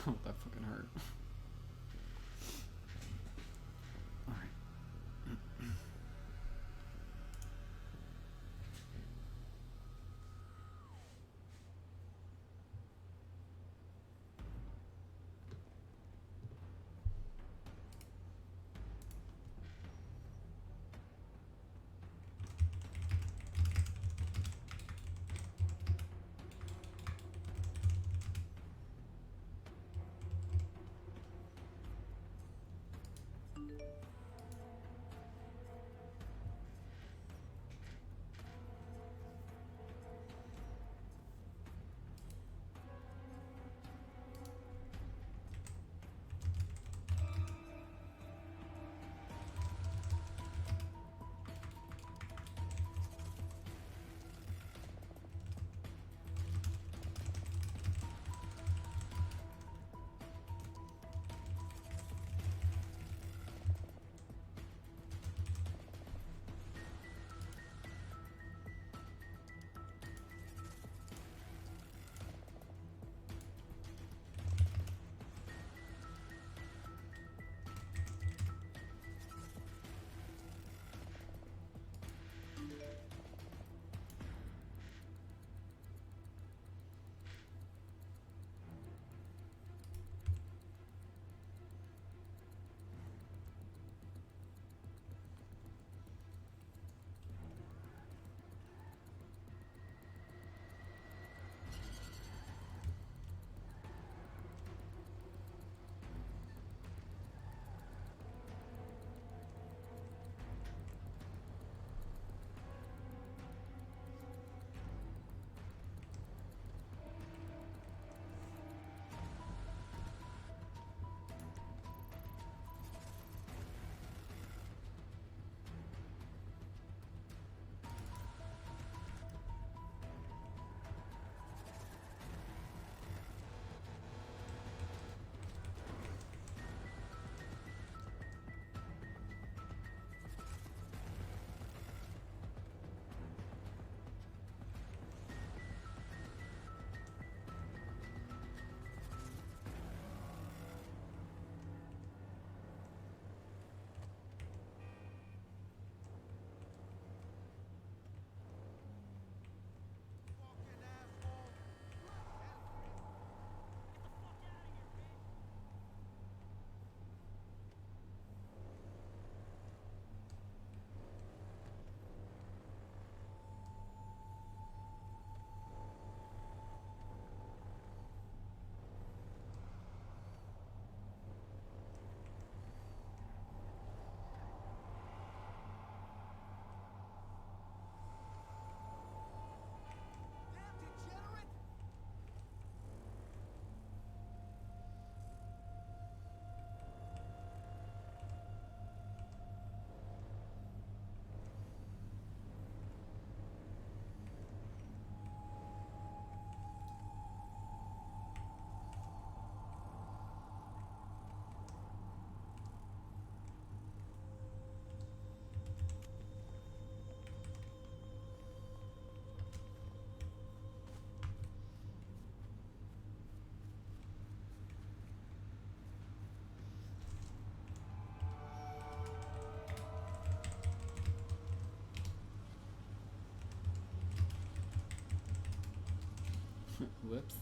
Oh, that fucking hurt. Alright. Whoops.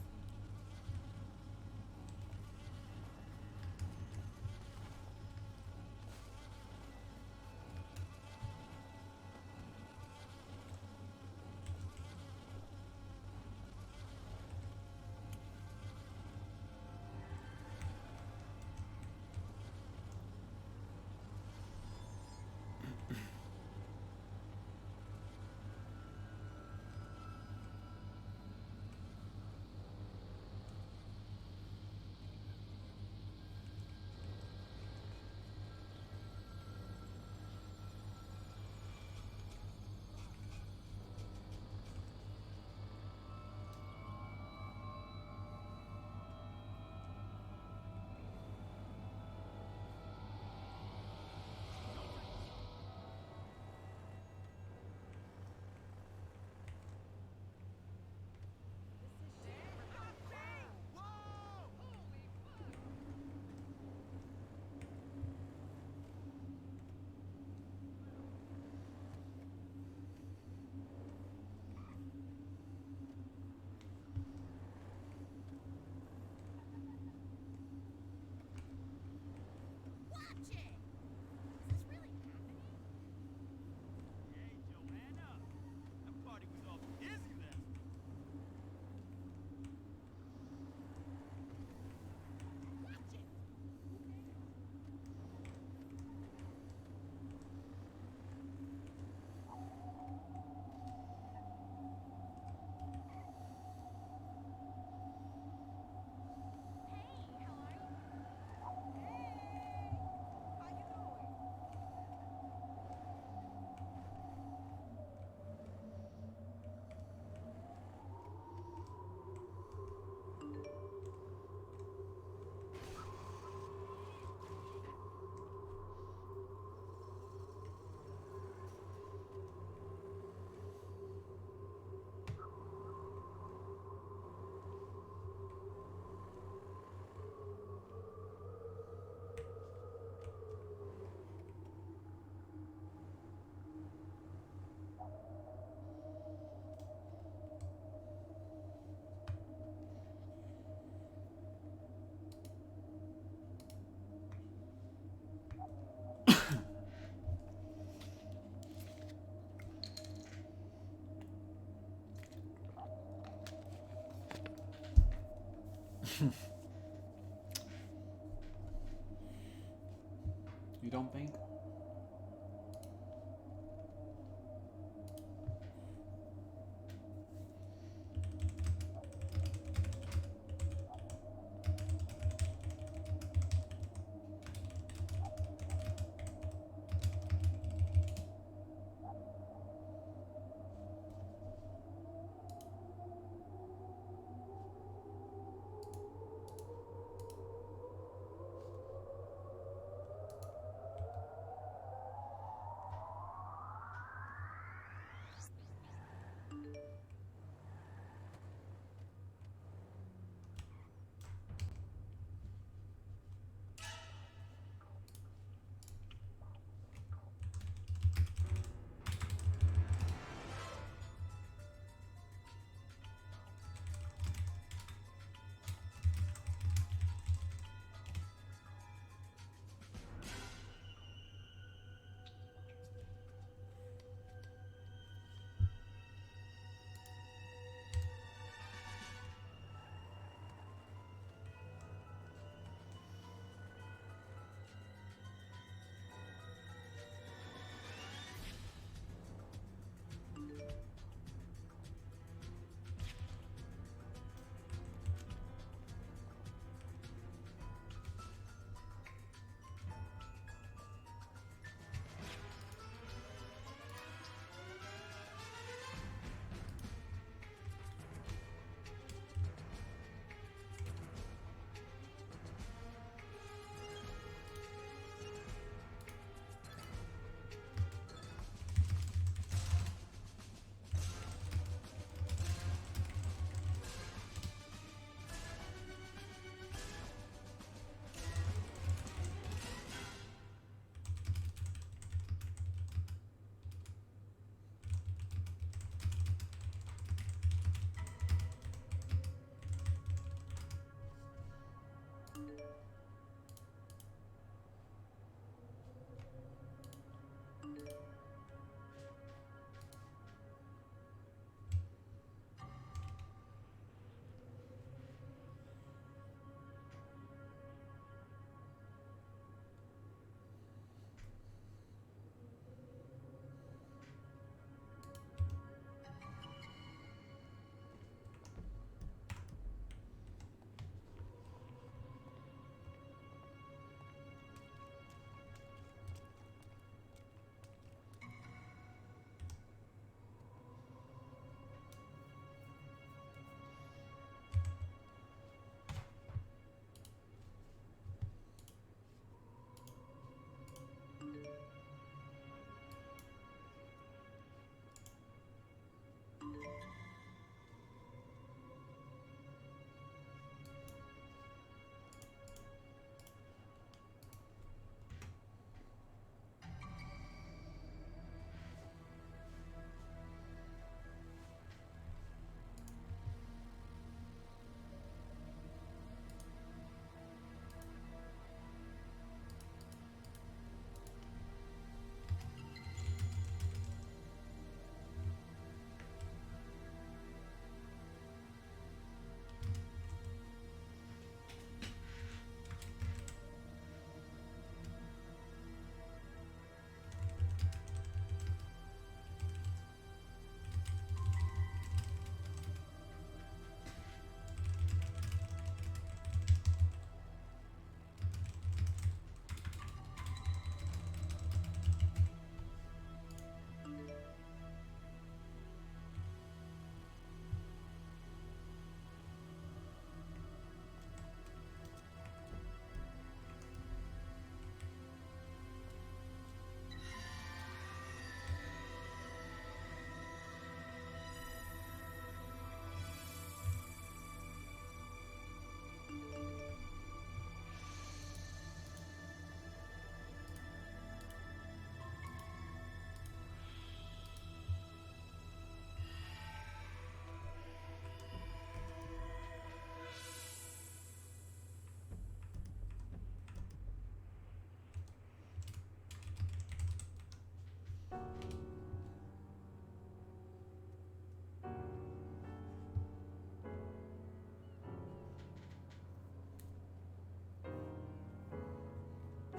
You don't think?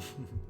gotta pee.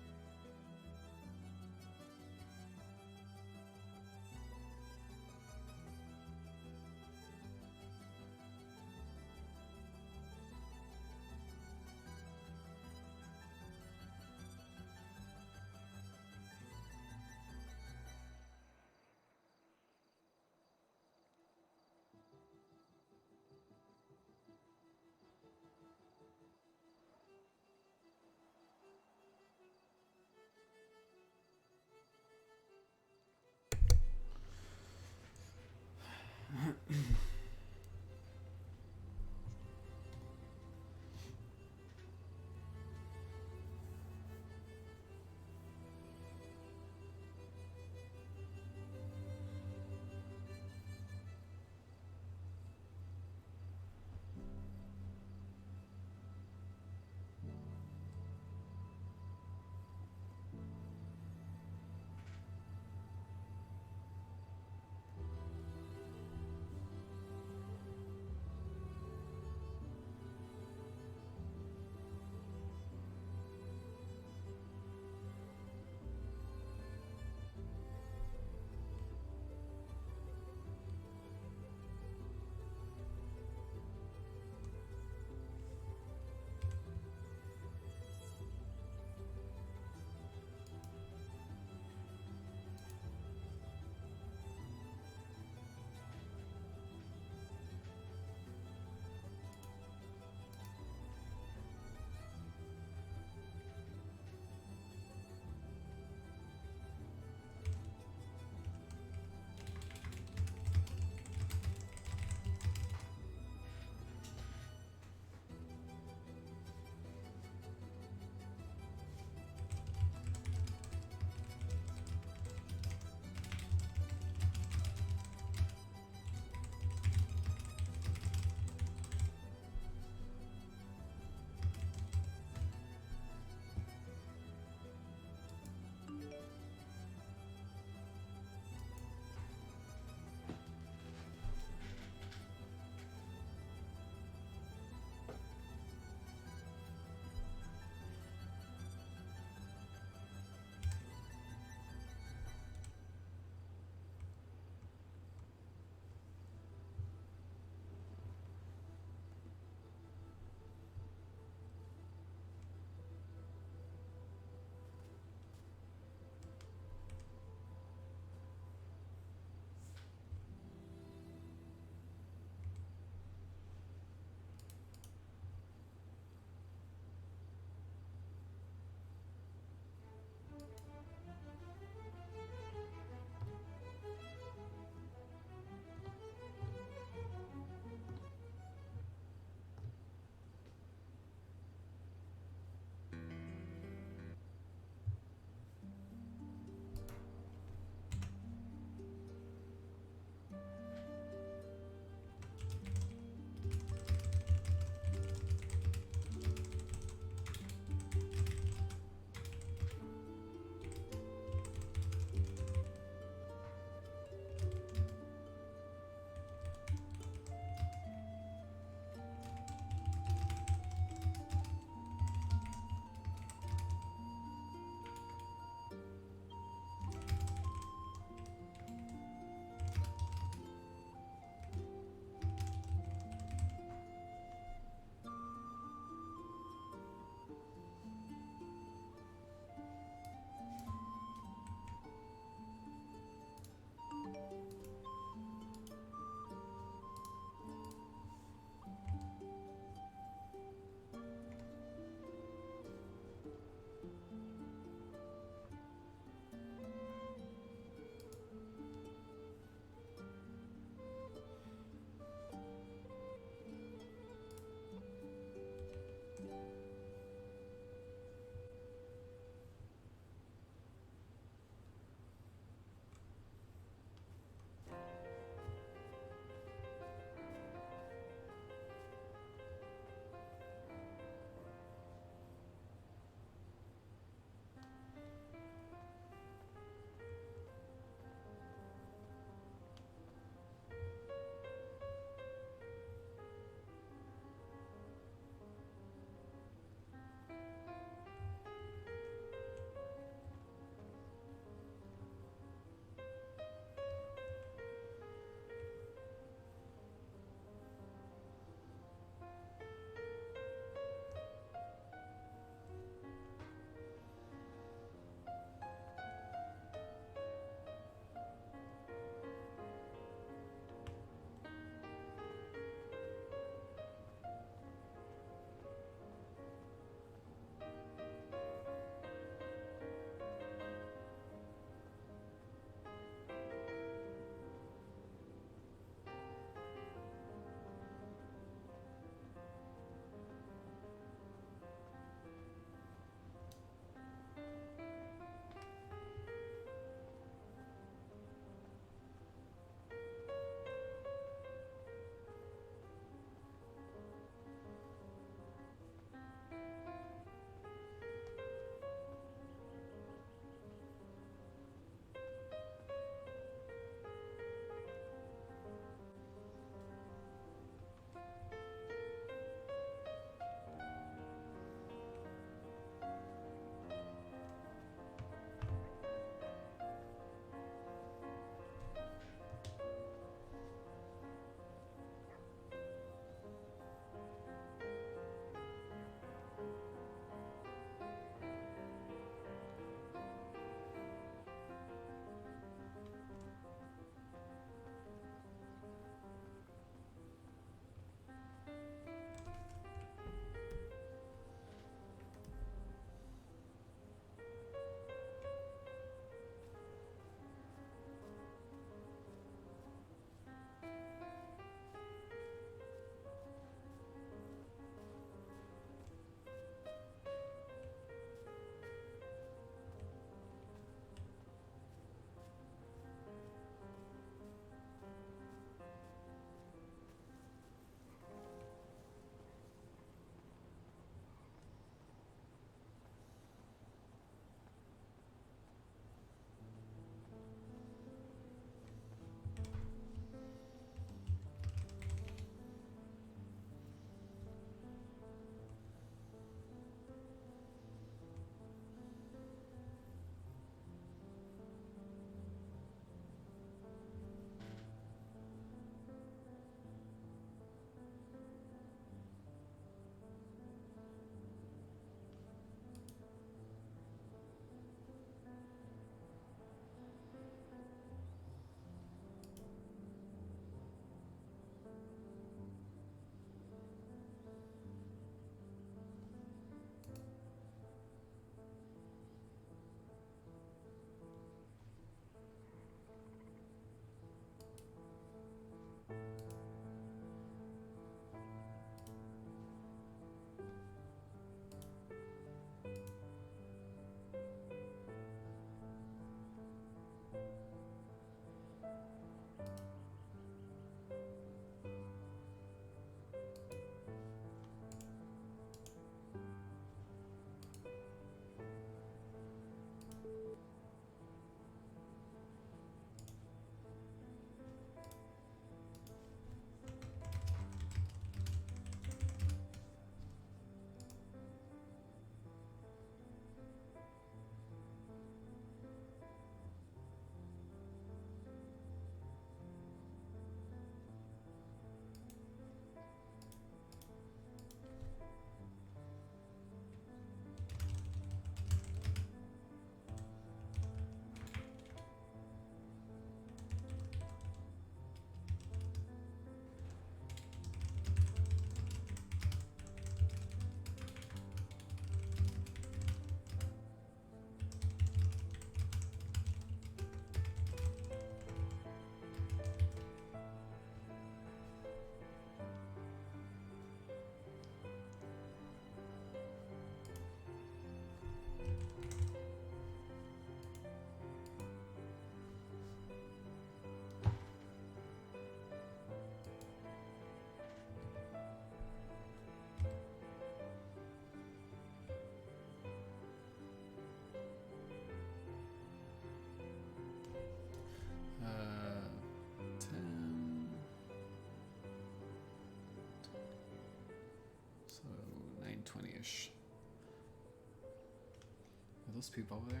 those people over there?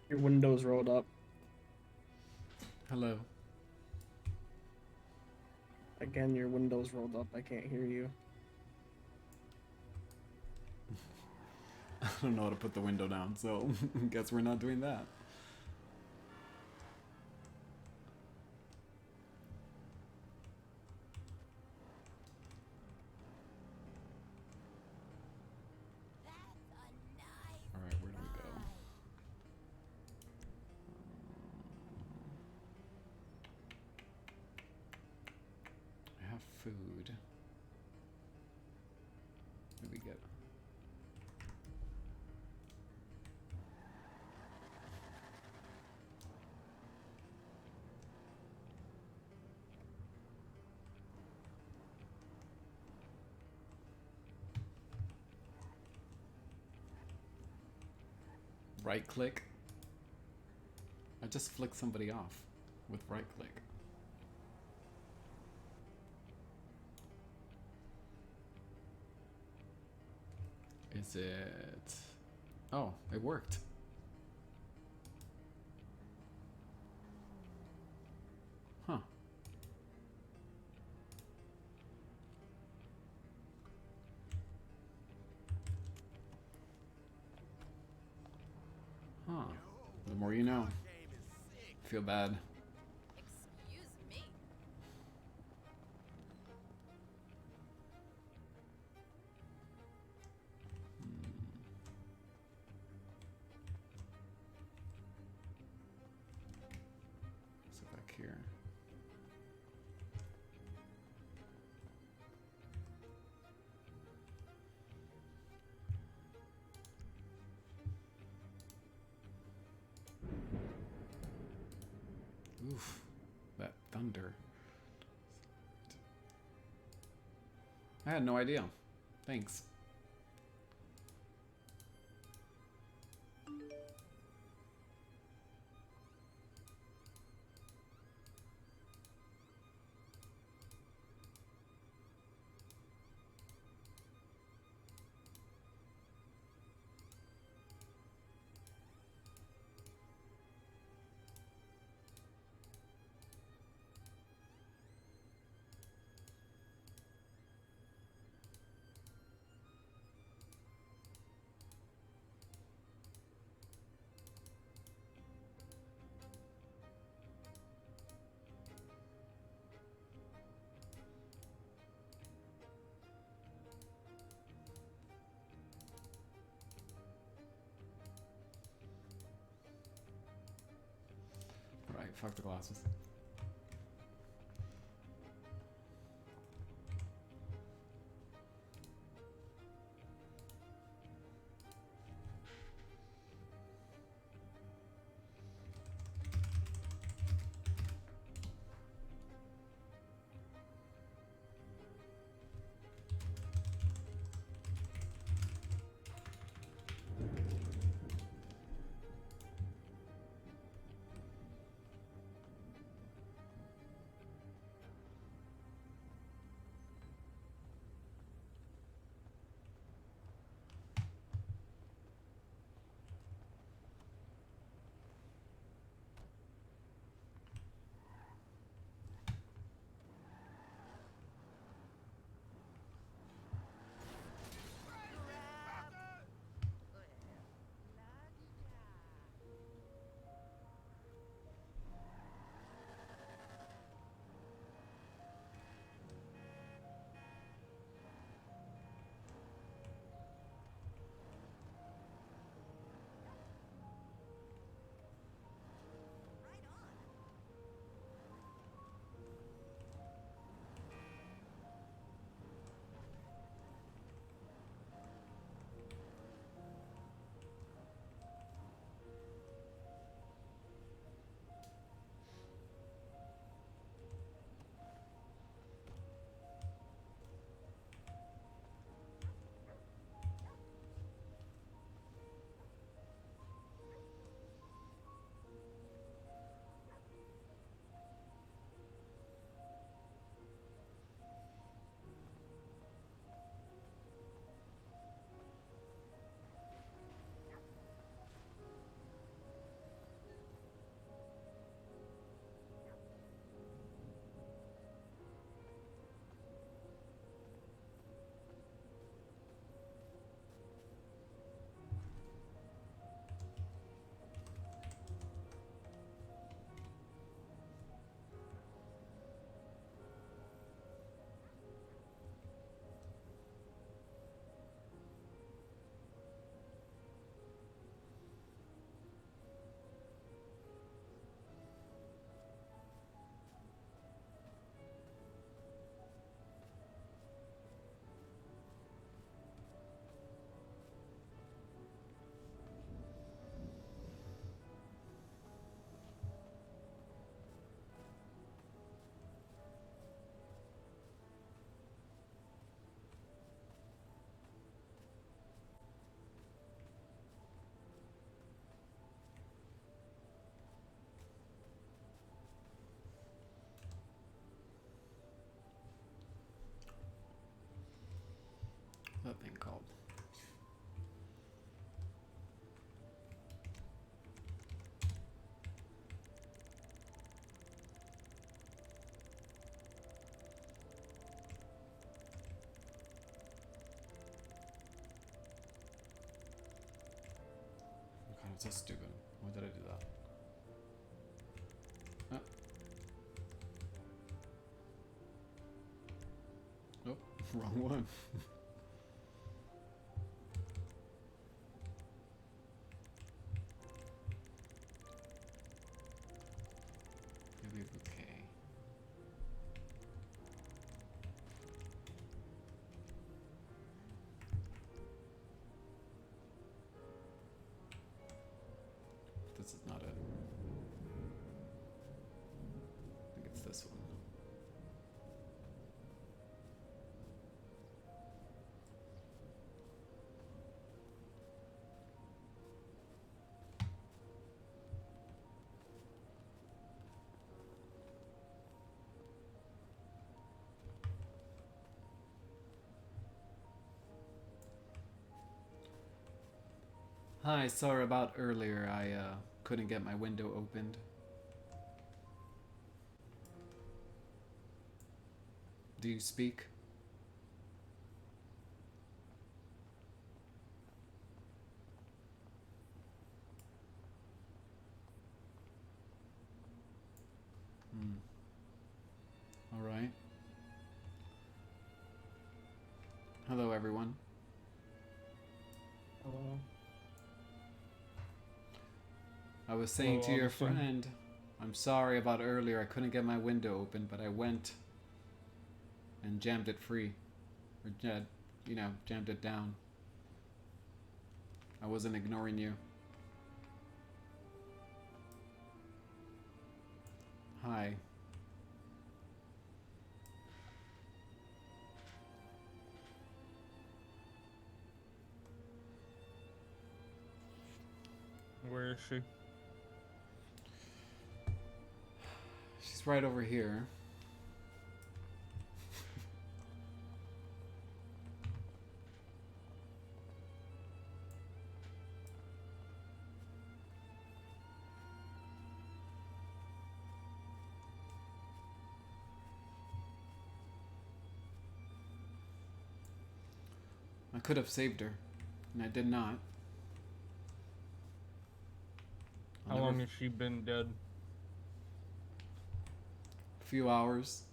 Your windows rolled up. Hello. Again, your windows rolled up. I can't hear you. I don't know how to put the window down, so guess we're not doing that. Alright, where do we go? I have food. What do we get? Right click. I just flick somebody off with right click. Is it... Oh, it worked. Huh. Huh. The more you know. Feel bad. Excuse me. So back here. Oof, that thunder. I had no idea. Thanks. Alright, fuck the glasses. So stupid. Why did I do that? Oh, wrong one. Maybe okay. This is not it. I think it's this one. Hi, sorry about earlier. I couldn't get my window opened. Do you speak? All right. Hello, everyone. Hello. I was saying Hello, to your Augustine. friend, I'm sorry about earlier. I couldn't get my window open, but I went and jammed it free. Or, jammed it down. I wasn't ignoring you. Hi. Where is she? She's right over here. I could have saved her, and I did not. How long has she been dead? A few hours.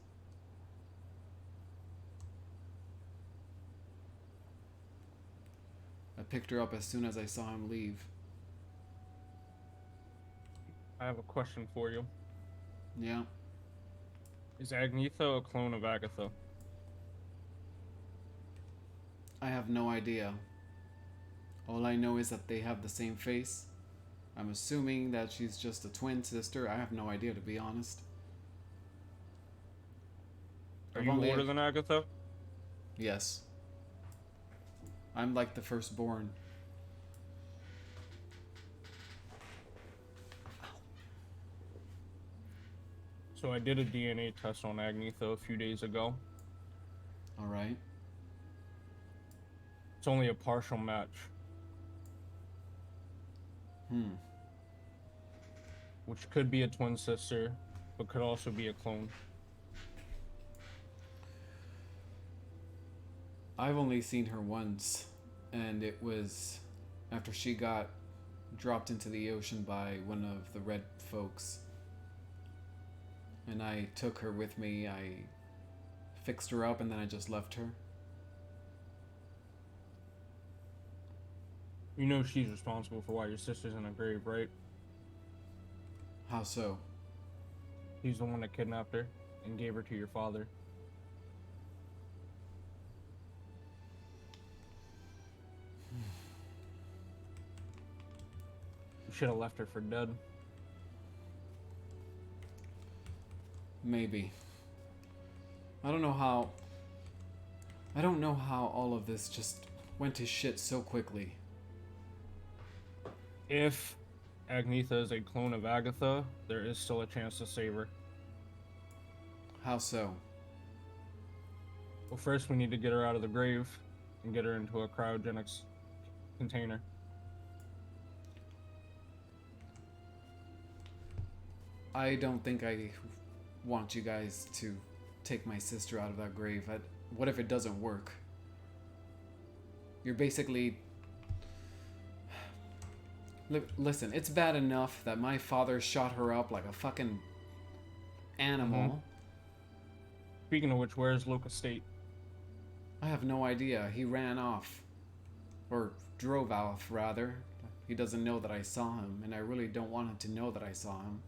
I picked her up as soon as I saw him leave. I have a question for you. Yeah. Is Agnetha a clone of Agatha? I have no idea. All I know is that they have the same face. I'm assuming that she's just a twin sister. I have no idea, to be honest. Are I've you only older ev- than Agatha? Yes. I'm like the firstborn. So I did a DNA test on Agnetha a few days ago. Alright. It's only a partial match, which could be a twin sister, but could also be a clone. I've only seen her once, and it was after she got dropped into the ocean by one of the red folks. And I took her with me. I fixed her up, and then I just left her. You know she's responsible for why your sister's in a grave, right? How so? He's the one that kidnapped her and gave her to your father. You should have left her for dead. Maybe. I don't know how all of this just went to shit so quickly. If Agnetha is a clone of Agatha, there is still a chance to save her. How so? Well, first we need to get her out of the grave and get her into a cryogenics container. I don't think I want you guys to take my sister out of that grave. What if it doesn't work? You're basically Listen, it's bad enough that my father shot her up like a fucking animal. Speaking of which, where's Loak Estate? I have no idea. He ran off. Or drove off, rather. He doesn't know that I saw him, and I really don't want him to know that I saw him.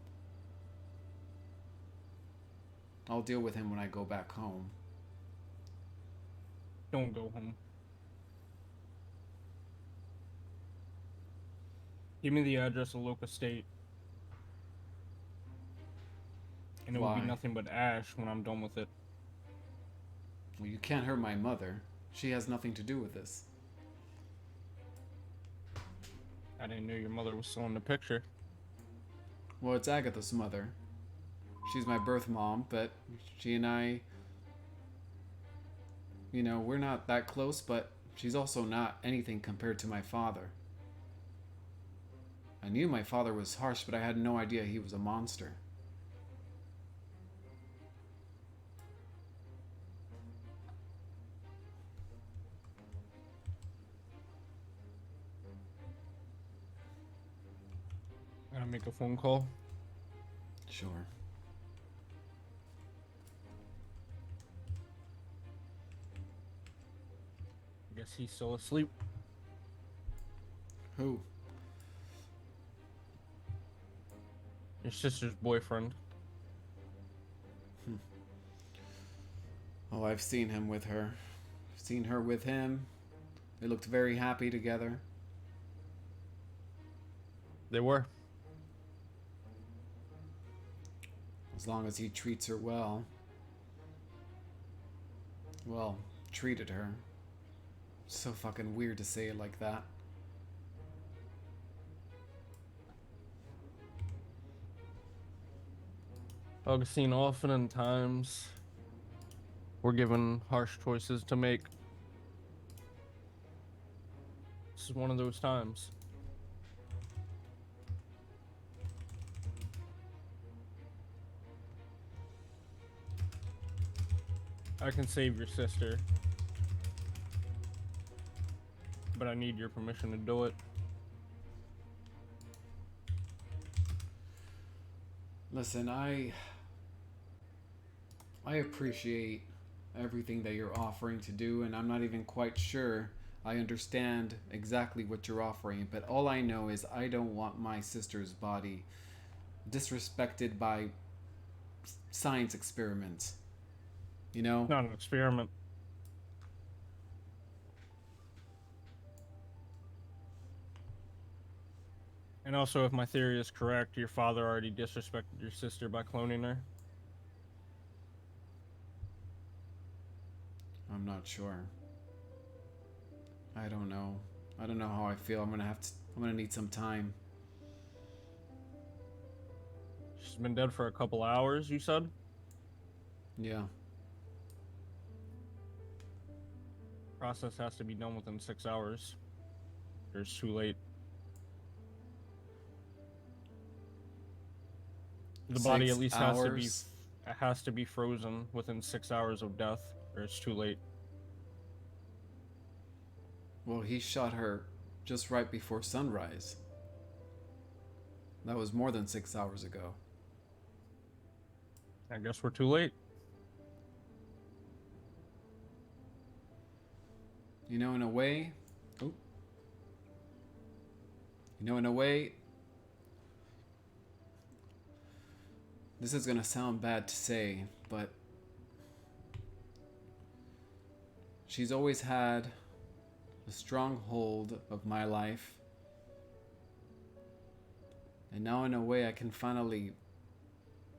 I'll deal with him when I go back home. Don't go home. Give me the address of Loak Estate. And it will be Why? nothing but ash when I'm done with it. Well, you can't hurt my mother. She has nothing to do with this. I didn't know your mother was still in the picture. Well, it's Agatha's mother. She's my birth mom, but she and I, we're not that close, but she's also not anything compared to my father. I knew my father was harsh, but I had no idea he was a monster. I'm gonna make a phone call. Sure. I guess he's still asleep. Who? Your sister's boyfriend. Oh, I've seen him with her. I've seen her with him. They looked very happy together. They were. As long as he treats her well. Well, treated her. So fucking weird to say it like that. Augustine, often in times, we're given harsh choices to make. This is one of those times. I can save your sister, but I need your permission to do it. Listen, I appreciate everything that you're offering to do, and I'm not even quite sure I understand exactly what you're offering, but all I know is I don't want my sister's body disrespected by science experiments. You know? Not an experiment. And also, if my theory is correct, your father already disrespected your sister by cloning her. I'm not sure. I don't know. I don't know how I feel. I'm gonna need some time. She's been dead for a couple hours, you said? Yeah. Process has to be done within 6 hours. Or it's too late. The body at least has to be frozen within 6 hours of death, or it's too late. Well, he shot her just right before sunrise. That was more than 6 hours ago. I guess we're too late. You know, in a way... Oh. You know, in a way... This is gonna sound bad to say, but... She's always had a strong hold of my life. And now, in a way, I can finally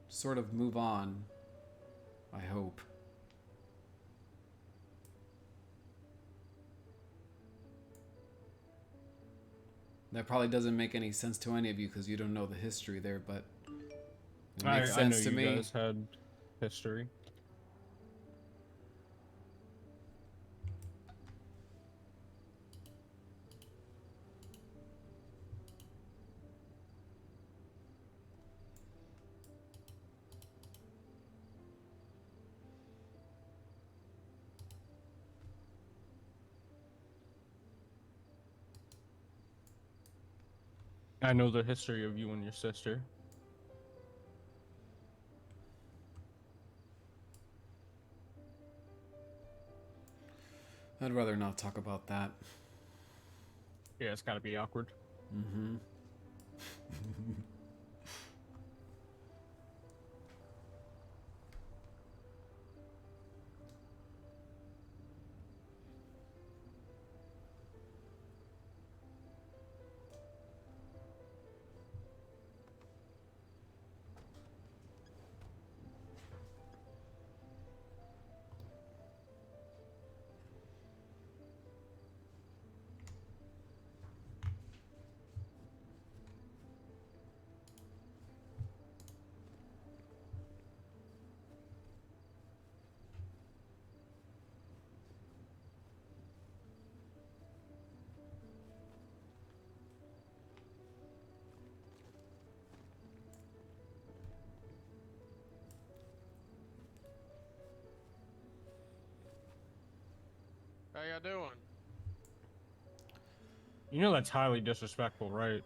sort of move on. I hope. That probably doesn't make any sense to any of you because you don't know the history there, but it makes sense I to know me. you guys had history. I know the history of you and your sister. I'd rather not talk about that. Yeah, it's gotta be awkward. Mm-hmm. How y'all doing? You know that's highly disrespectful, right?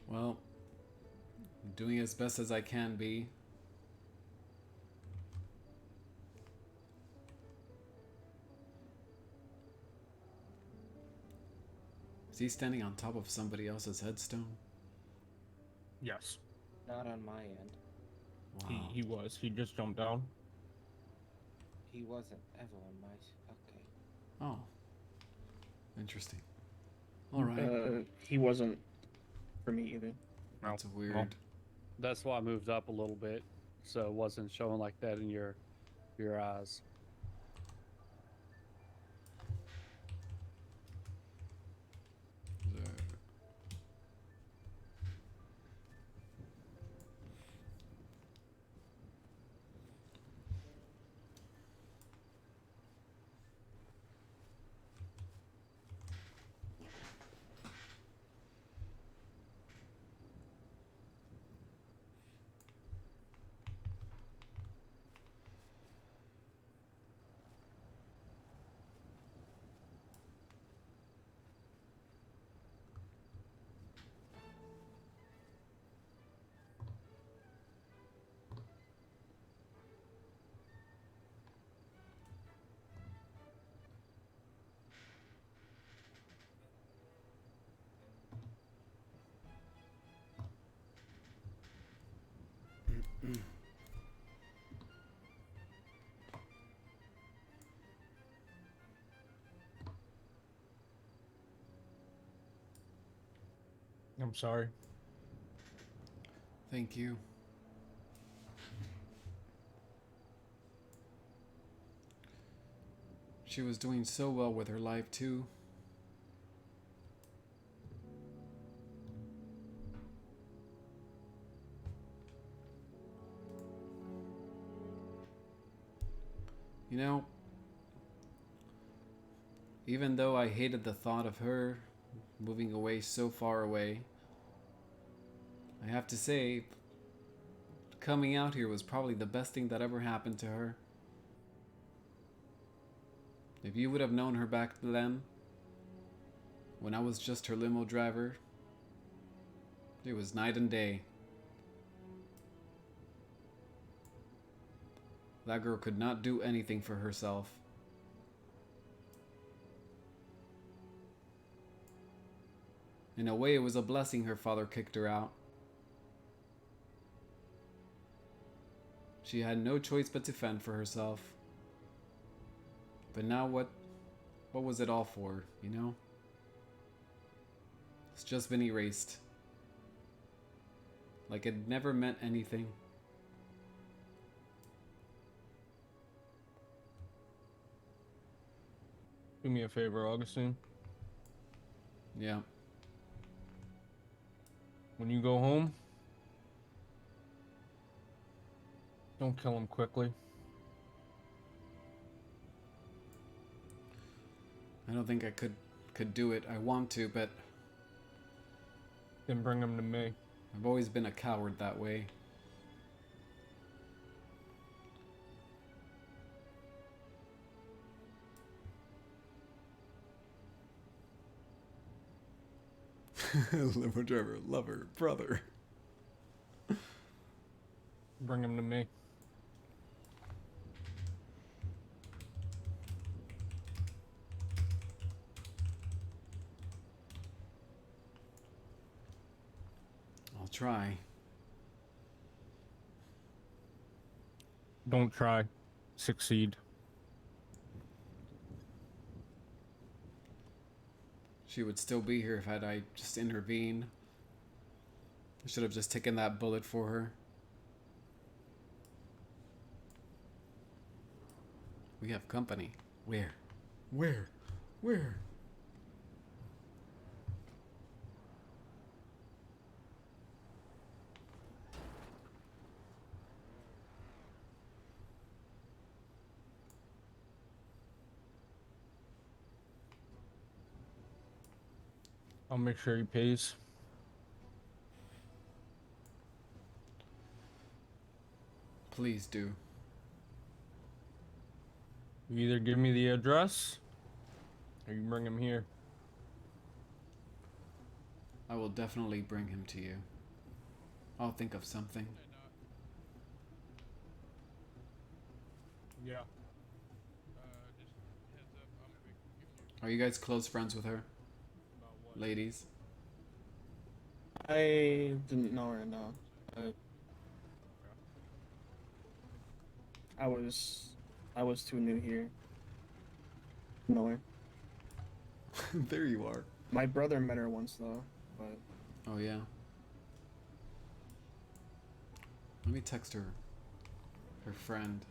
Well, I'm doing as best as I can be. Is he standing on top of somebody else's headstone? Yes. Not on my end. Wow. He was. He just jumped down. He wasn't ever on my. Okay. Oh. Interesting. Alright. He wasn't for me either. That's weird. Well, That's why I moved up a little bit, so it wasn't showing like that in your eyes. I'm sorry. Thank you. She was doing so well with her life, too. You know, even though I hated the thought of her moving away so far away, I have to say, coming out here was probably the best thing that ever happened to her. If you would have known her back then, when I was just her limo driver, it was night and day. That girl could not do anything for herself. In a way, it was a blessing her father kicked her out. She had no choice but to fend for herself. But now what was it all for, you know? It's just been erased. Like it never meant anything. Do me a favor, Augustine. Yeah. When you go home, don't kill him quickly. I don't think I could do it. I want to, but Then bring him to me. I've always been a coward that way. Limo driver, lover, brother. Bring him to me. I'll try. Don't try. Succeed. She would still be here if I just intervened. I should have just taken that bullet for her. We have company. Where? Where? Where? I'll make sure he pays. Please do. You either give me the address, or you bring him here. I will definitely bring him to you. I'll think of something. Yeah. Are you guys close friends with her? Ladies? I didn't know her, no. I was too new here. Know her. There you are. My brother met her once though, but Oh yeah. Let me text her. Her friend.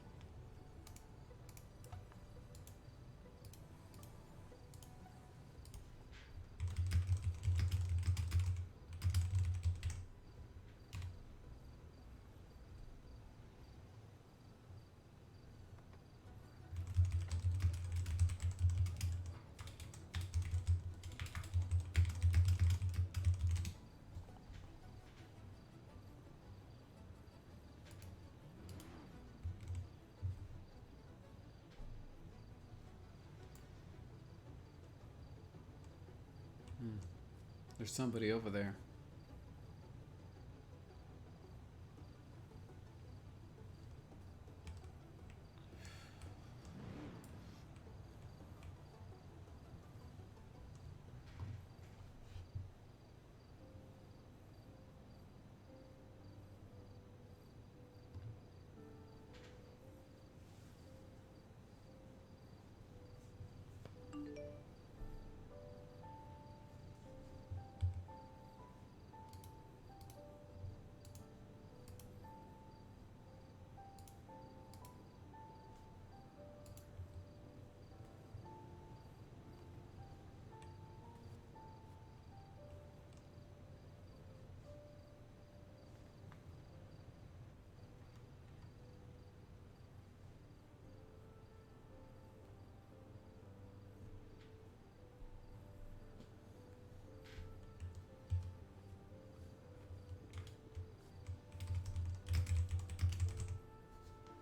There's somebody over there.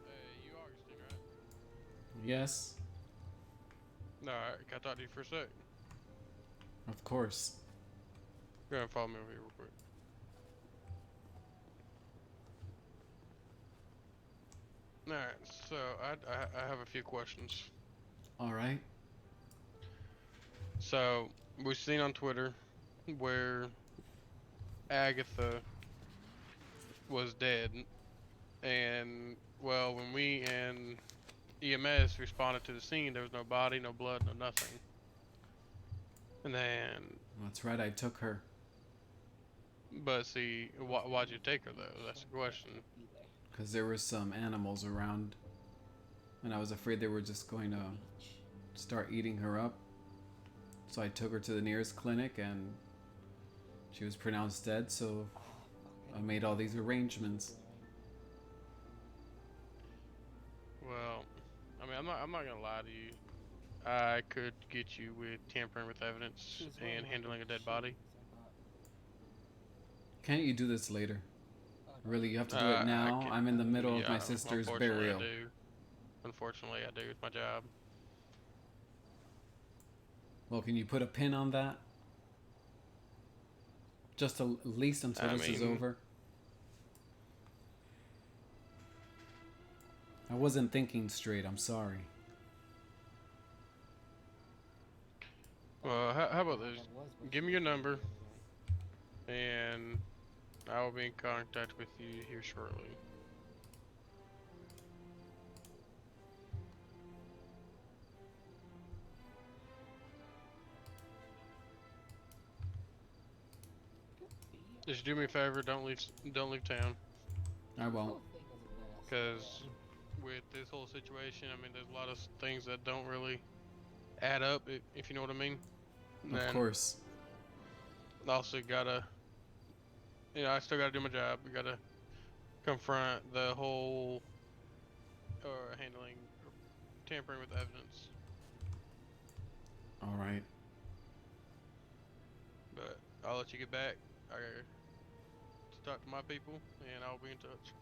Hey, you Augustine, right? Yes, No, can I talk to you for a sec? of course. Go ahead and follow me over here real quick. Alright, so I have a few questions. All right. So, we've seen on Twitter where Agatha was dead, and well, when we and EMS responded to the scene, there was no body, no blood, no nothing. And then, That's right. I took her. but see, why'd you take her though? That's the question. Because there were some animals around. And I was afraid they were just going to start eating her up. So I took her to the nearest clinic and she was pronounced dead. So I made all these arrangements. Well, I mean, I'm not gonna lie to you. I could get you with tampering with evidence and handling a dead body. Can't you do this later? Really, you have to do I it now? can- I'm in the middle of my yeah, sister's unfortunately burial. I do. Unfortunately, I do. It's my job. Well, can you put a pin on that? Just at least until I this is mean- over. I wasn't thinking straight. I'm sorry. Well, how about this? That was what Give she me your was number, doing. and I will be in contact with you here shortly. Just do me a favor. Don't leave town. I won't. Don't think of the last Because one. with this whole situation, I mean, there's a lot of things that don't really add up, if you know what I mean. Of And course. also gotta, I still gotta do my job. We gotta confront the whole handling, tampering with evidence. All right. But I'll let you get back. I gotta talk to my people, and I'll be in touch.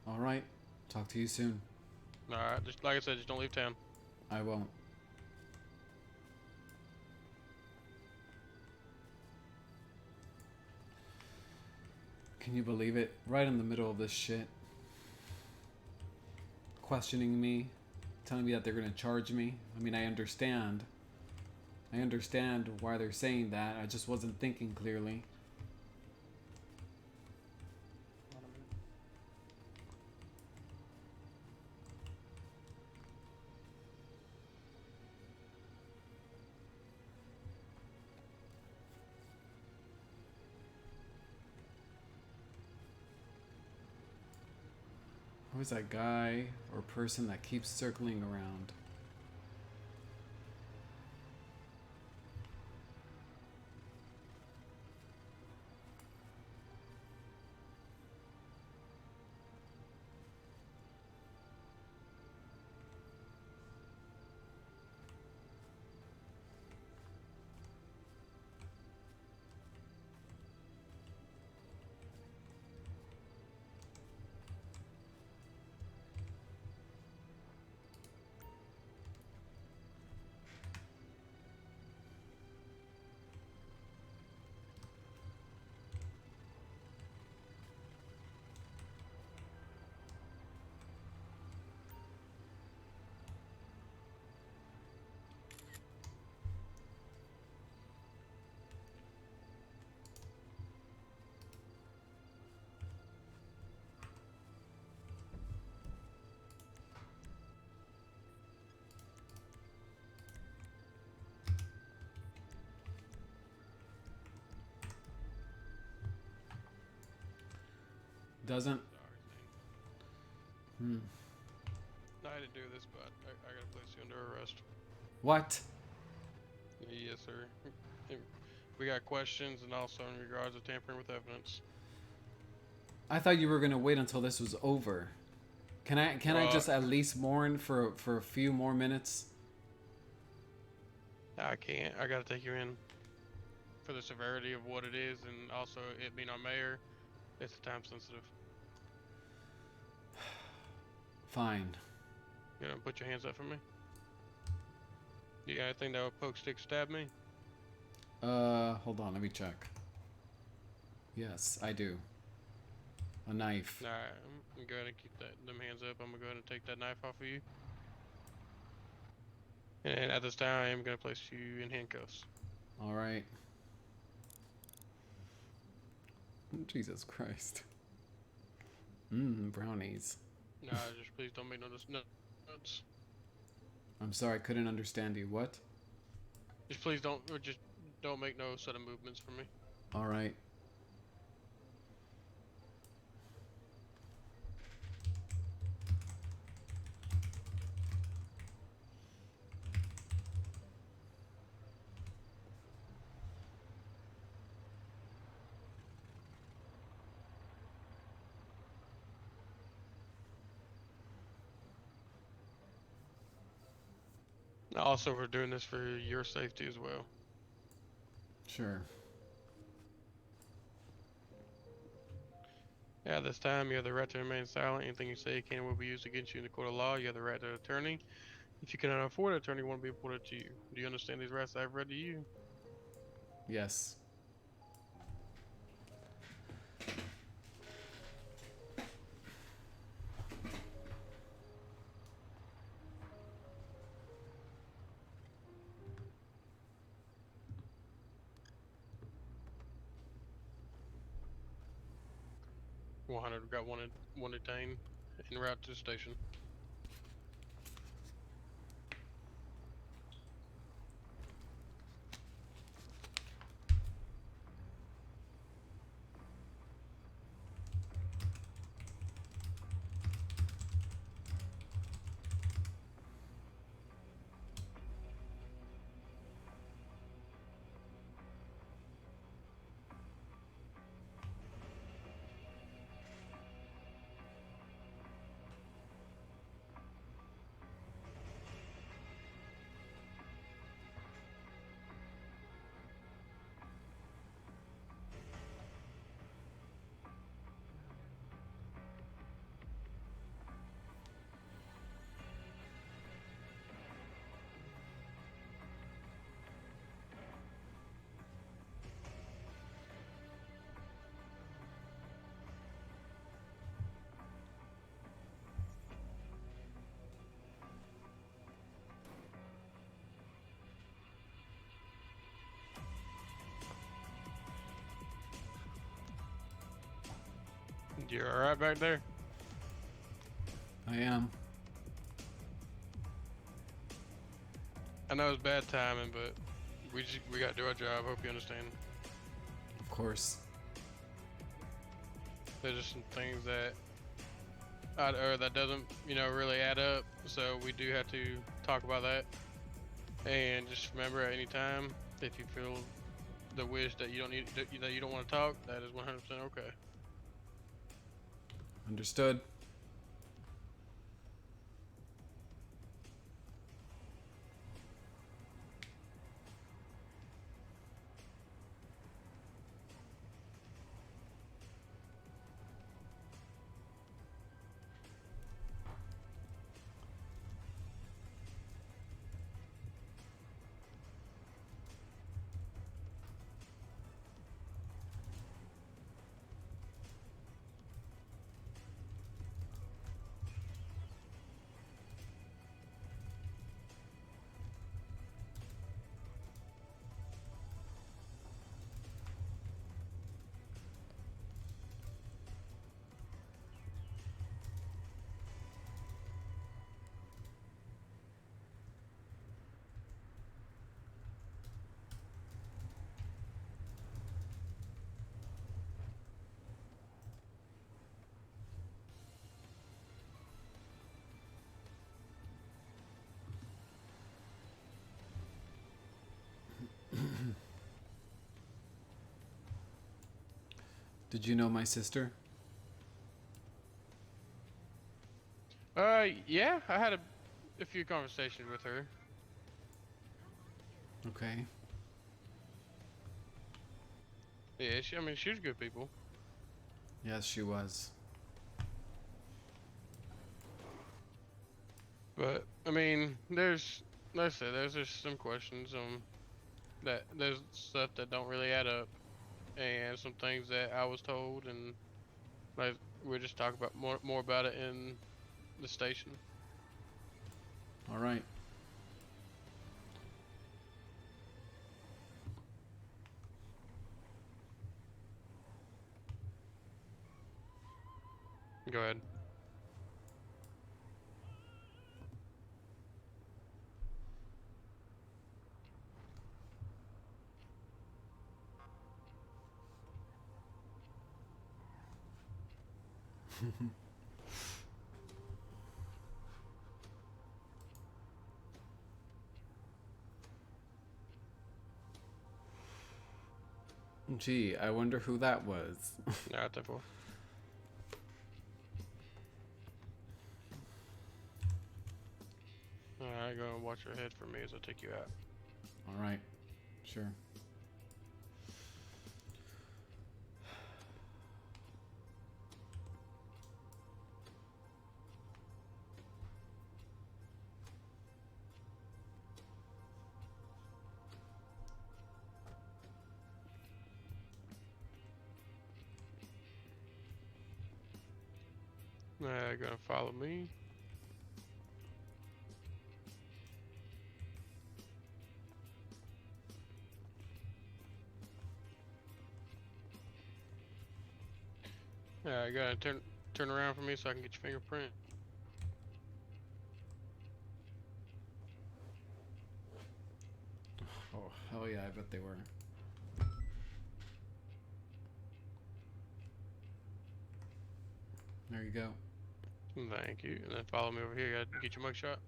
All right. Talk to you soon. All right, just like I said, just don't leave town. I won't. Can you believe it? Right in the middle of this shit. Questioning me, telling me that they're gonna charge me. I mean, I understand. I understand why they're saying that. I just wasn't thinking clearly. Who's that guy or person that keeps circling around? Doesn't. Hmm. No, I didn't do this, but I gotta place you under arrest. What? Yes, sir. We got questions, and also in regards to tampering with evidence. I thought you were gonna wait until this was over. Can I just at least mourn for a few more minutes? I can't. I gotta take you in for the severity of what it is, and also it being on mayor. It's time sensitive. Fine. You know, put your hands up for me. You got anything that would poke, stick, stab me? Hold on, let me check. Yes, I do. A knife. Alright, I'm go ahead and keep them hands up. I'm gonna go ahead and take that knife off of you. And at this time, I am gonna place you in handcuffs. All right. Jesus Christ. Brownies. Nah, just please don't make no notes. I'm sorry, I couldn't understand you. What? Just don't make no sudden movements for me. All right. Also, we're doing this for your safety as well. Sure. At this time, you have the right to remain silent. Anything you say can and will be used against you in the court of law. You have the right to an attorney. If you cannot afford an attorney, one will be appointed to you. Do you understand these rights I've read to you? Yes. 100 got one detained en route to the station. You're alright back there? I am. I know it's bad timing, but we gotta do our job. Hope you understand. Of course. There's just some things that that doesn't, really add up. So we do have to talk about that. And just remember, at any time, if you feel the wish that you don't want to talk, that is 100% okay. Understood. Did you know my sister? Yeah, I had a few conversations with her. Okay. Yeah, she was good people. Yes, she was. But I mean, there's like I said, there's just some questions that there's stuff that don't really add up, and some things that I was told, and like we'll just talk about more about it in the station. All right. Go ahead. Gee, I wonder who that was. Not that far. Alright, go and watch your head for me as I take you out. All right. Sure. Alright, gonna follow me. Yeah, you gotta turn around for me so I can get your fingerprint. Oh, hell yeah, I bet they were. There you go. Thank you. And then follow me over here. Gotta get your mugshot.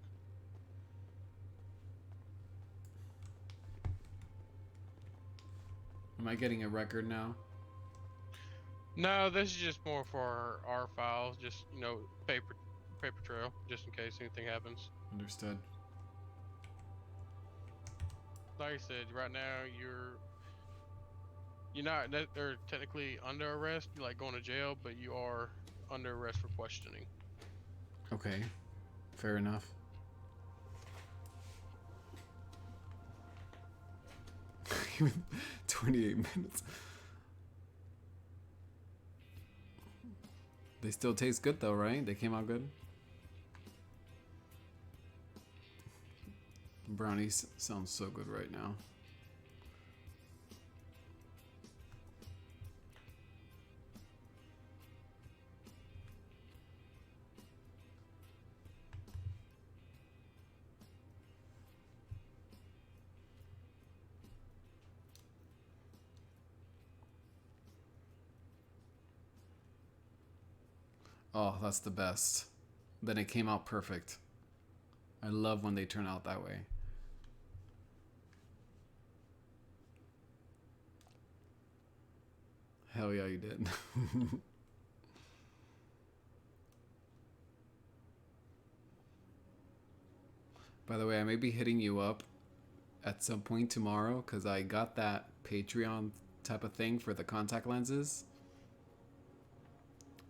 Am I getting a record now? No, this is just more for our files. Just paper trail, just in case anything happens. Understood. Like I said, right now you're not they're technically under arrest. You're like going to jail, but you are under arrest for questioning. Okay. Fair enough. Even 28 minutes. They still taste good though, right? They came out good. Brownies sounds so good right now. Oh, that's the best. Then it came out perfect. I love when they turn out that way. Hell yeah, you did. By the way, I may be hitting you up at some point tomorrow because I got that Patreon type of thing for the contact lenses.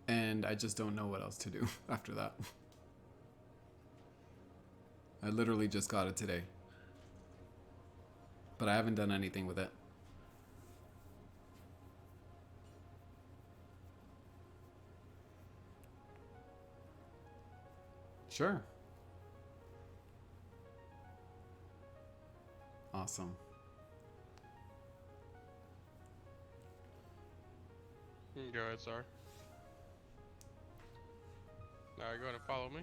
And I just don't know what else to do after that. I literally just got it today. But I haven't done anything with it. Sure. Awesome. Go ahead, sir. Alright, go ahead and follow me.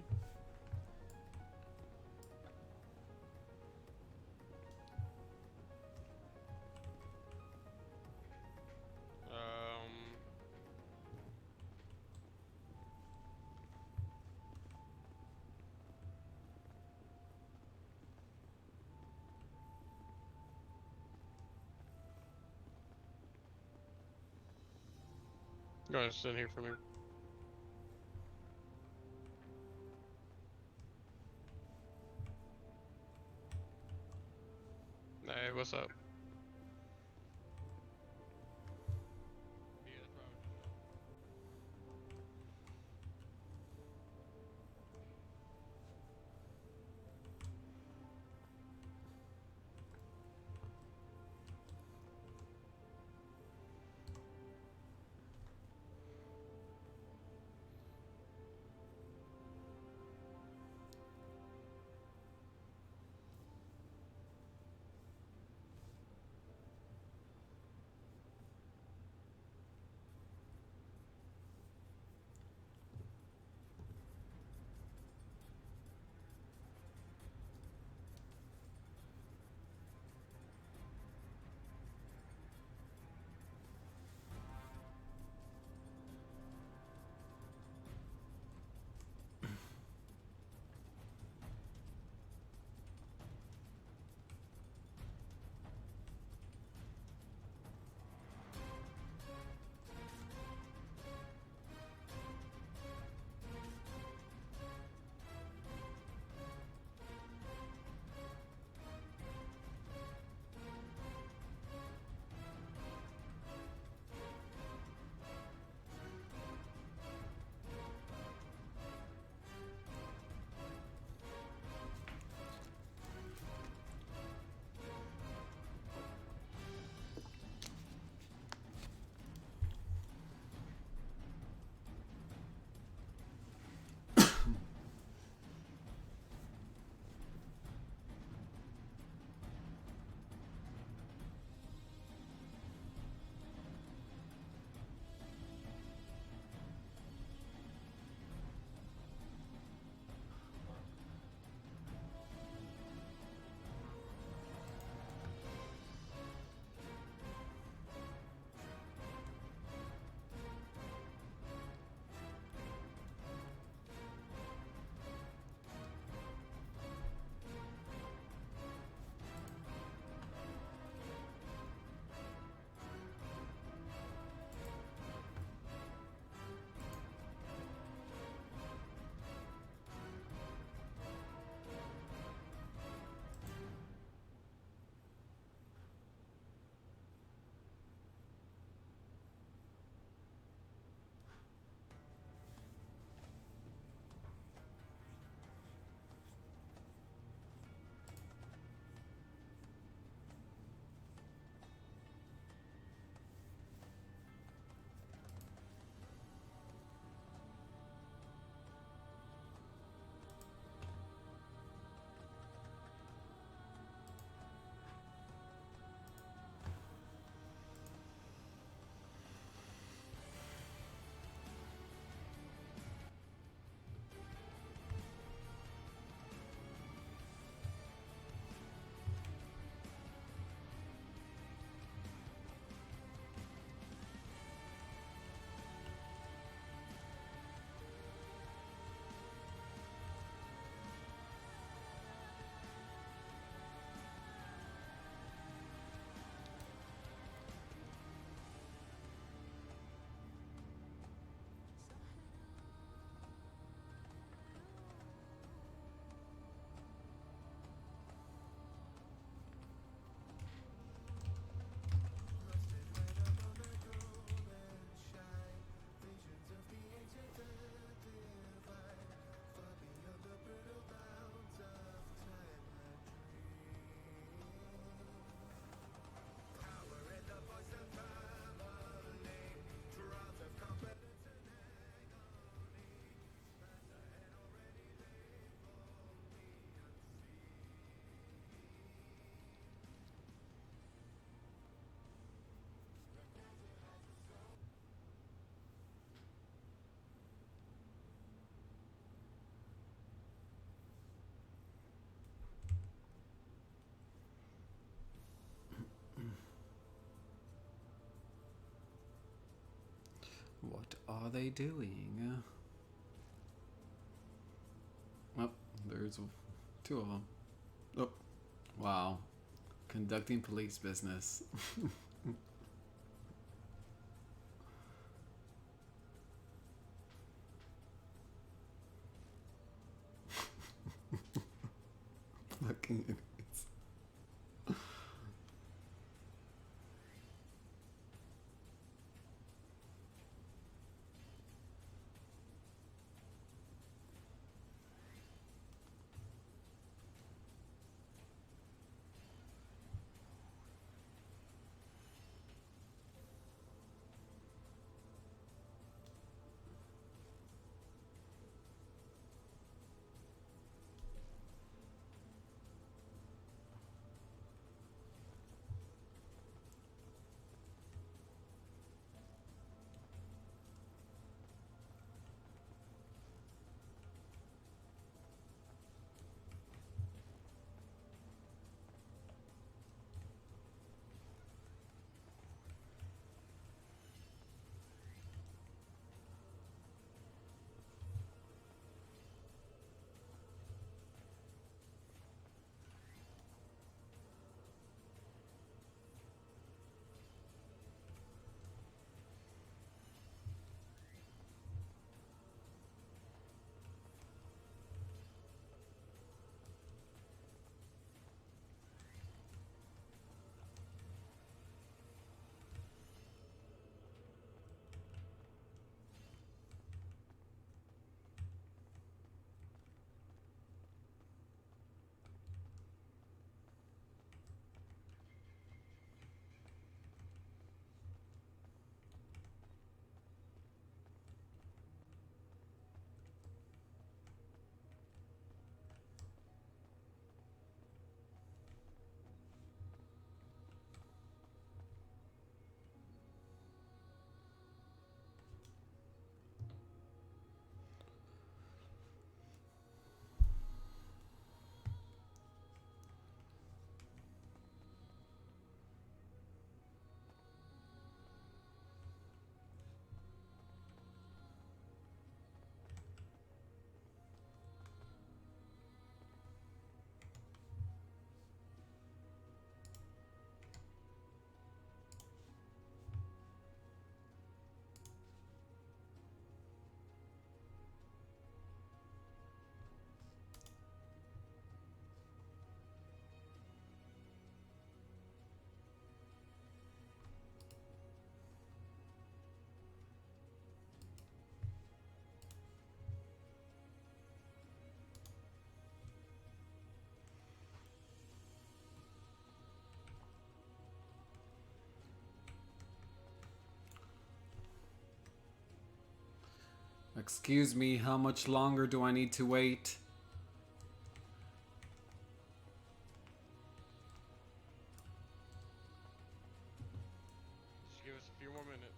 Go ahead and sit here for me. Hey, what's up? What are they doing? Oh, there's two of them. Oh, wow. Conducting police business. Fucking idiots. Excuse me, how much longer do I need to wait? Just give us a few more minutes.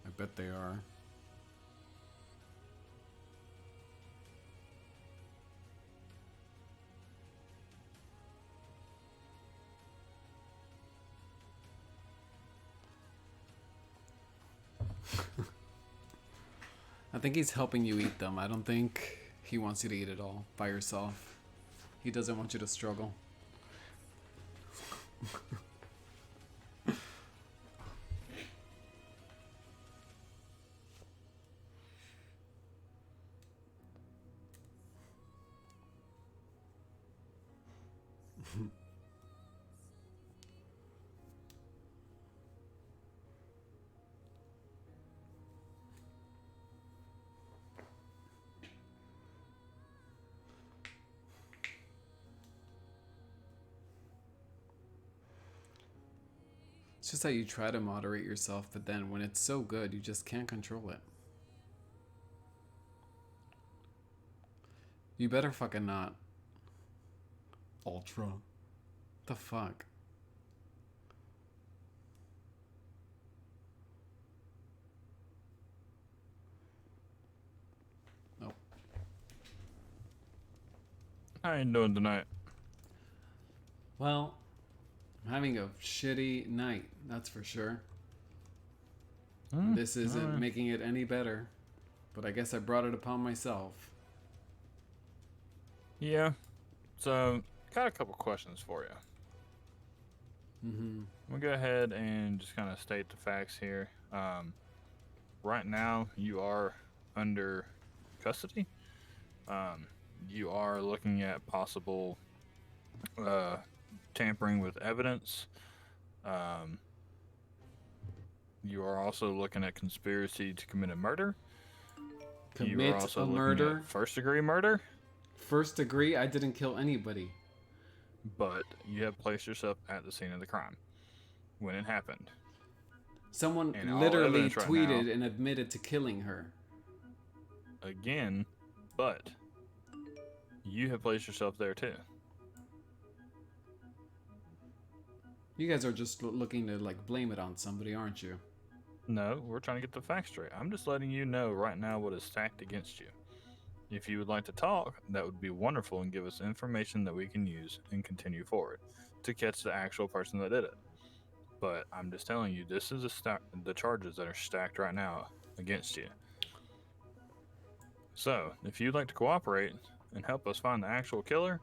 I bet they are. I think he's helping you eat them. I don't think he wants you to eat it all by yourself. He doesn't want you to struggle. It's just that you try to moderate yourself, but then when it's so good, you just can't control it. You better fucking not. Ultra. The fuck? Oh. How you doing tonight? Well, I'm having a shitty night, that's for sure. This isn't alright. making it any better, but I guess I brought it upon myself. Yeah. So, got a couple questions for you. We'll go ahead and just kind of state the facts here. Right now, you are under custody. You are looking at possible tampering with evidence. You are also looking at conspiracy to commit a murder. You are Commit also a looking murder? at first-degree murder. First degree? I didn't kill anybody. But you have placed yourself at the scene of the crime when it happened. Someone And all literally evidence right tweeted now- and admitted to killing her. Again, but you have placed yourself there too. You guys are just looking to like blame it on somebody, aren't you? No, we're trying to get the facts straight. I'm just letting you know right now what is stacked against you. If you would like to talk, that would be wonderful and give us information that we can use and continue forward to catch the actual person that did it. But I'm just telling you, this is the charges that are stacked right now against you. So, if you'd like to cooperate and help us find the actual killer,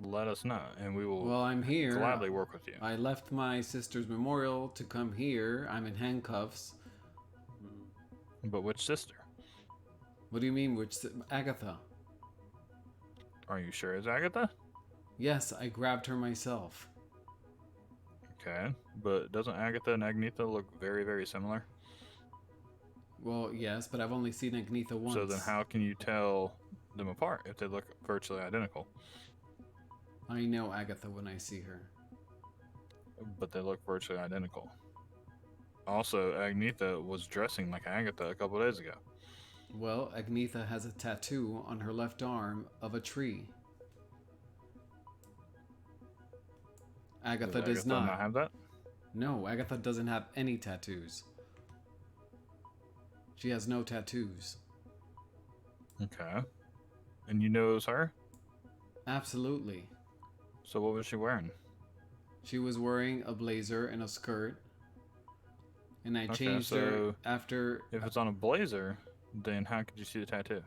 let us know, and we will Well, I'm here. gladly work with you. I left my sister's memorial to come here. I'm in handcuffs. But which sister? What do you mean, which Agatha? Are you sure it's Agatha? Yes, I grabbed her myself. Okay, but doesn't Agatha and Agnetha look very, very similar? Well, yes, but I've only seen Agnetha once. So then how can you tell them apart if they look virtually identical? I know Agatha when I see her. But they look virtually identical. Also, Agnetha was dressing like Agatha a couple days ago. Well, Agnetha has a tattoo on her left arm of a tree. Agatha does Agatha not have that? No, Agatha doesn't have any tattoos. She has no tattoos. Okay. And you know it was her? Absolutely. So what was she wearing? She was wearing a blazer and a skirt. And I Okay, changed her so after... If it's on a blazer, then how could you see the tattoo?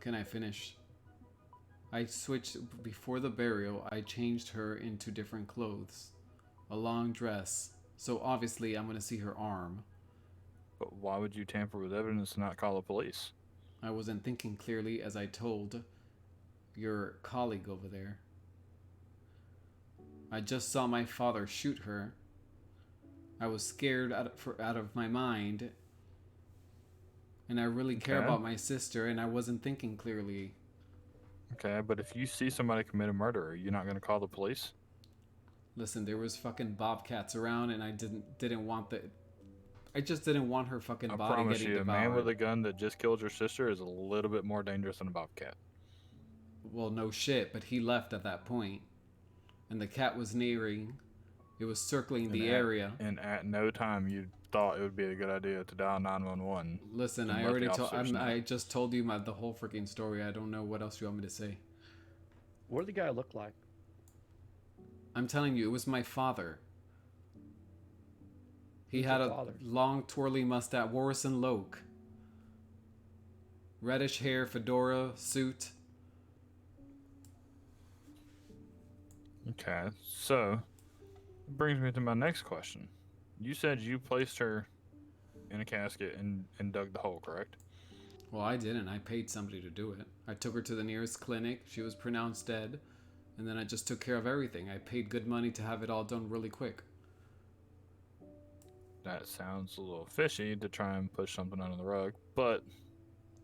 Can I finish? I switched before the burial. I changed her into different clothes, a long dress. So obviously, I'm gonna see her arm. But why would you tamper with evidence and not call the police? I wasn't thinking clearly, as I told your colleague over there. I just saw my father shoot her. I was scared out of my mind, and I really care Okay. about my sister, and I wasn't thinking clearly. Okay, but if you see somebody commit a murder, are you not going to call the police? Listen, there was fucking bobcats around, and I didn't want the. I just didn't want her fucking I body promise getting you, a devoured. man with a gun that just killed your sister is a little bit more dangerous than a bobcat. Well, no shit, but he left at that point, and the cat was nearing. It was circling the area. And at no time you thought it would be a good idea to dial 911. Listen, and I let already the told. officers know. I just told you the whole freaking story. I don't know what else you want me to say. What did the guy look like? I'm telling you, it was my father. He Who's had your a father? long twirly mustache, Warrison Loak. Reddish hair, fedora, suit. Okay, so it brings me to my next question. You said you placed her in a casket and dug the hole, correct? Well, I didn't. I paid somebody to do it. I took her to the nearest clinic. She was pronounced dead. And then I just took care of everything. I paid good money to have it all done really quick. That sounds a little fishy to try and push something under the rug, but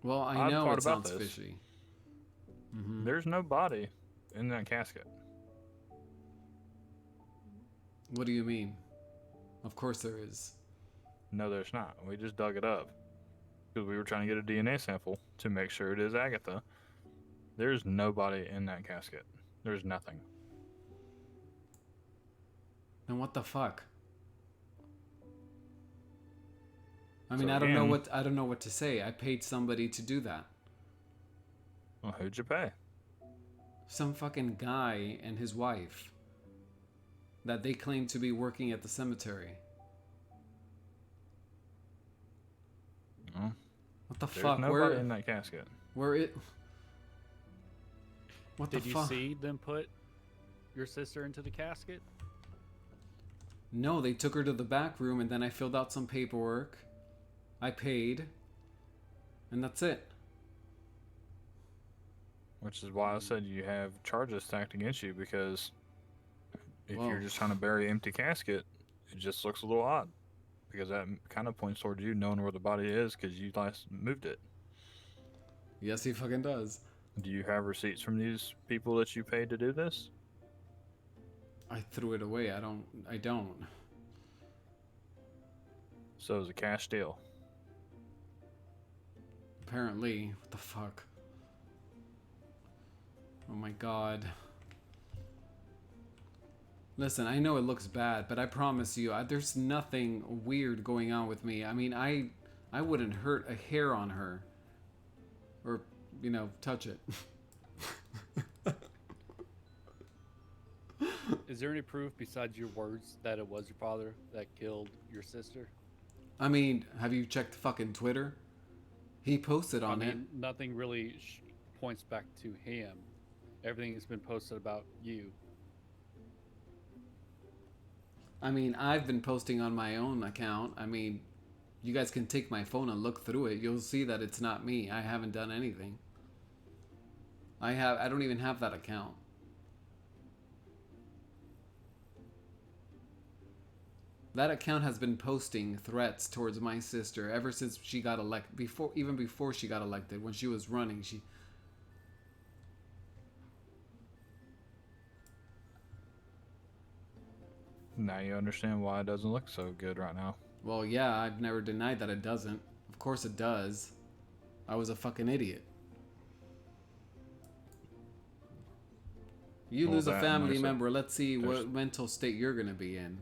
Well, I I've know thought it about sounds this. fishy. Mm-hmm. There's no body in that casket. What do you mean? Of course there is. No, there's not. We just dug it up because we were trying to get a DNA sample to make sure it is Agatha. There's nobody in that casket. There's nothing. Then what the fuck? I mean, So I don't know again- what to say. I paid somebody to do that. Well, who'd you pay? Some fucking guy and his wife that they claim to be working at the cemetery. Well, What the there's fuck? nobody in that casket. Where it? What Did the you fuck? see them put your sister into the casket? No, they took her to the back room and then I filled out some paperwork. I paid. And that's it. Which is why I said you have charges stacked against you, because if Whoa. you're just trying to bury an empty casket, it just looks a little odd. Because that kind of points towards you knowing where the body is because you last moved it. Yes, he fucking does. Do you have receipts from these people that you paid to do this? I threw it away. I don't. So it was a cash deal. Apparently. What the fuck? Oh my god. Listen, I know it looks bad, but I promise you, there's nothing weird going on with me. I mean, I wouldn't hurt a hair on her. Or, touch it. Is there any proof besides your words that it was your father that killed your sister? I mean, have you checked fucking Twitter? He posted on it. Nothing really points back to him. Everything has been posted about you. I mean, I've been posting on my own account. I mean, you guys can take my phone and look through it. You'll see that it's not me. I haven't done anything. I don't even have that account. That account has been posting threats towards my sister ever since she got elected. Even before she got elected, when she was running, Now you understand why it doesn't look so good right now. Well, yeah, I've never denied that it doesn't. Of course it does. I was a fucking idiot. You Well, lose a that and family there's member, let's see there's- what mental state you're gonna be in.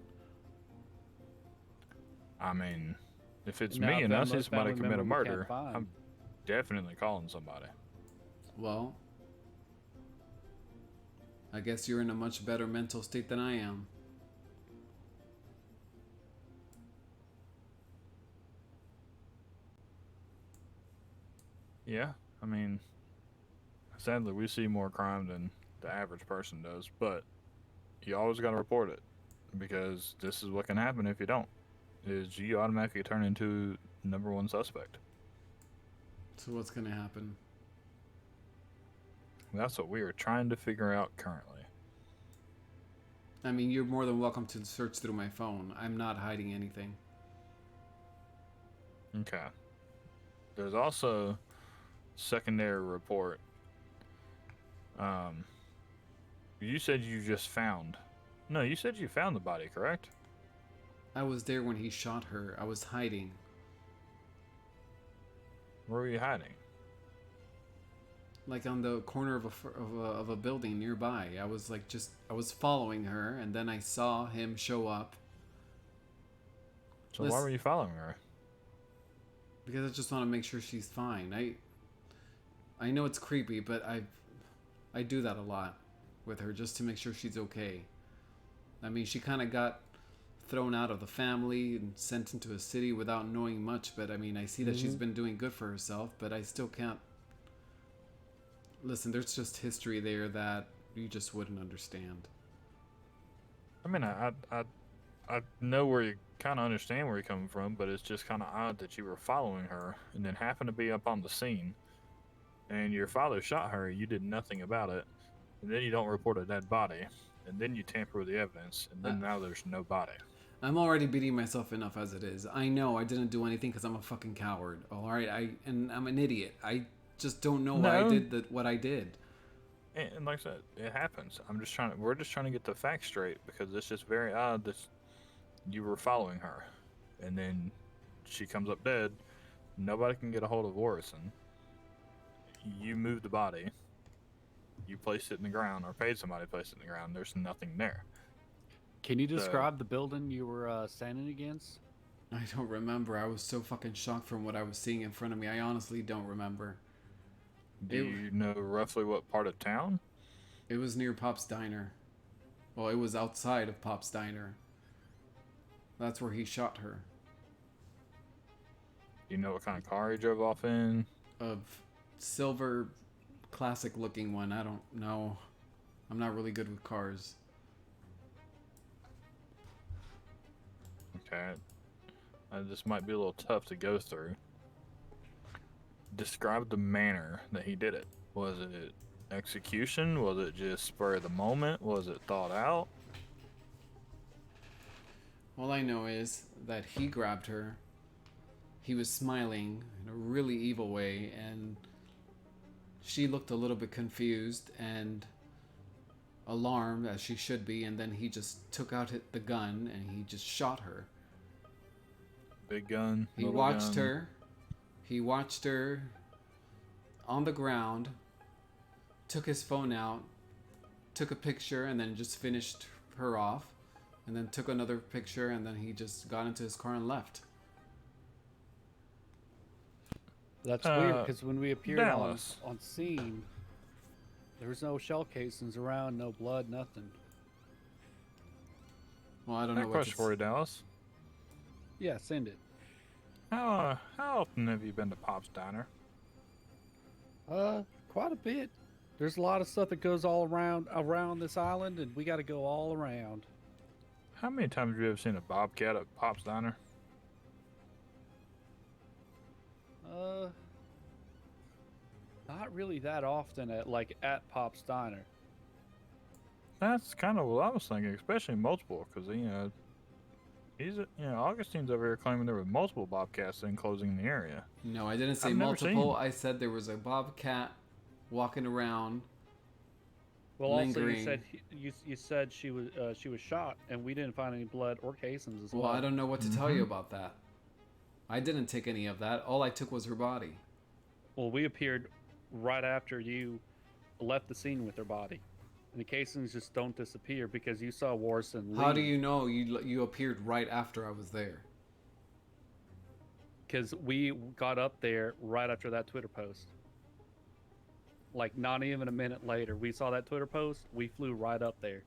I mean, if it's Now, me if and that I see somebody family commit a member we can't murder, find. I'm definitely calling somebody. Well, I guess you're in a much better mental state than I am. Yeah, I mean, sadly, we see more crime than the average person does, but you always got to report it because this is what can happen if you don't. Is you automatically turn into number one suspect. So what's gonna happen? That's what we are trying to figure out currently. I mean, you're more than welcome to search through my phone. I'm not hiding anything. Okay. There's also secondary report. You said you just found. No, you said you found the body, correct? I was there when he shot her. I was hiding. Where were you hiding? Like on the corner of a building nearby. I was following her, and then I saw him show up. So why were you following her? Because I just want to make sure she's fine. I know it's creepy, but I do that a lot with her just to make sure she's okay. I mean, she kind of got thrown out of the family and sent into a city without knowing much, but I mean, I see that she's been doing good for herself, but I still can't. Listen, there's just history there that you just wouldn't understand. I mean, I know where you kind of understand where you're coming from, but it's just kind of odd that you were following her and then happened to be up on the scene, and your father shot her. You did nothing about it, and then you don't report a dead body, and then you tamper with the evidence, and then now there's no body. I'm already beating myself enough as it is. I know I didn't do anything because I'm a fucking coward. All right, and I'm an idiot. I just don't know why I did what I did. And like I said, it happens. We're just trying to get the facts straight because it's just very odd that you were following her, and then she comes up dead. Nobody can get a hold of Warrison. You moved the body. You placed it in the ground, or paid somebody to place it in the ground. There's nothing there. Can you describe the building you were standing against? I don't remember. I was so fucking shocked from what I was seeing in front of me. I honestly don't remember. Do you know roughly what part of town? It was near Pop's Diner. Well, it was outside of Pop's Diner. That's where he shot her. Do you know what kind of car he drove off in? A silver, classic-looking one. I don't know. I'm not really good with cars. Okay. This might be a little tough to go through. Describe the manner that he did it. Was it execution? Was it just spur of the moment? Was it thought out? All I know is that he grabbed her. He was smiling in a really evil way, and she looked a little bit confused and alarmed, as she should be, and then he just took out the gun and he just shot her. Big gun. He watched her. He watched her on the ground, took his phone out, took a picture, and then just finished her off, and then took another picture, and then he just got into his car and left. That's weird, because when we appeared on Dallas. scene, there was no shell casings around, no blood, nothing. Well, I don't I know have a what question for you, Dallas. Yeah, send it. How often have you been to Pop's Diner? Quite a bit. There's a lot of stuff that goes all around this island, and we got to go all around. How many times have you ever seen a bobcat at Pop's Diner? Not really that often at Pop's Diner. That's kind of what I was thinking, especially multiple, because Augustine's over here claiming there were multiple bobcats enclosing the area. No, I didn't say I've never multiple. seen. I said there was a bobcat walking around. Well, Lingering. also you said she was shot, and we didn't find any blood or casings as well. Well, I don't know what to tell you about that. I didn't take any of that. All I took was her body. Well, we appeared right after you left the scene with her body, and the casings just don't disappear because you saw Warrison leave. How do you know you appeared right after I was there? Because we got up there right after that Twitter post. Like, not even a minute later, we saw that Twitter post. We flew right up there.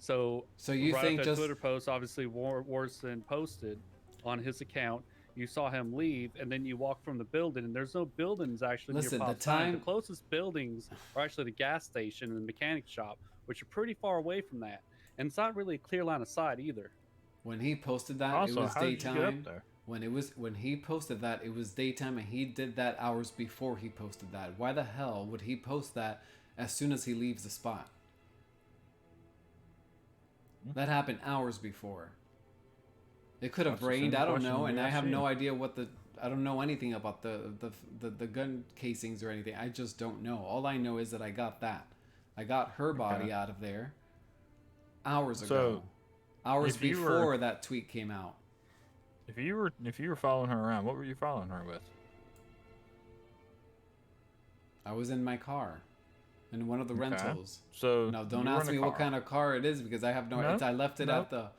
So you right think after that just Twitter post, obviously Warrison posted on his account. You saw him leave, and then you walk from the building, and there's no buildings actually Listen, near the Pop's Diner. time- The closest buildings are actually the gas station and the mechanic shop, which are pretty far away from that. And it's not really a clear line of sight either. when he posted that, Also, it was how did you get daytime. up there? When he posted that, it was daytime, and he did that hours before he posted that. Why the hell would he post that as soon as he leaves the spot? That happened hours before. It could have That's the rained. same I don't question know, we and I asked have you. no idea I don't know anything about the gun casings or anything. I just don't know. All I know is that I got that. I got her body Okay. out of there hours So, ago. Hours if you were- before that tweet came out. If you were following her around, what were you following her with? I was in my car, in one of the Okay. rentals. So Now, don't you were ask in a me what car. kind of car it is because I have no. No, I left it no. at the.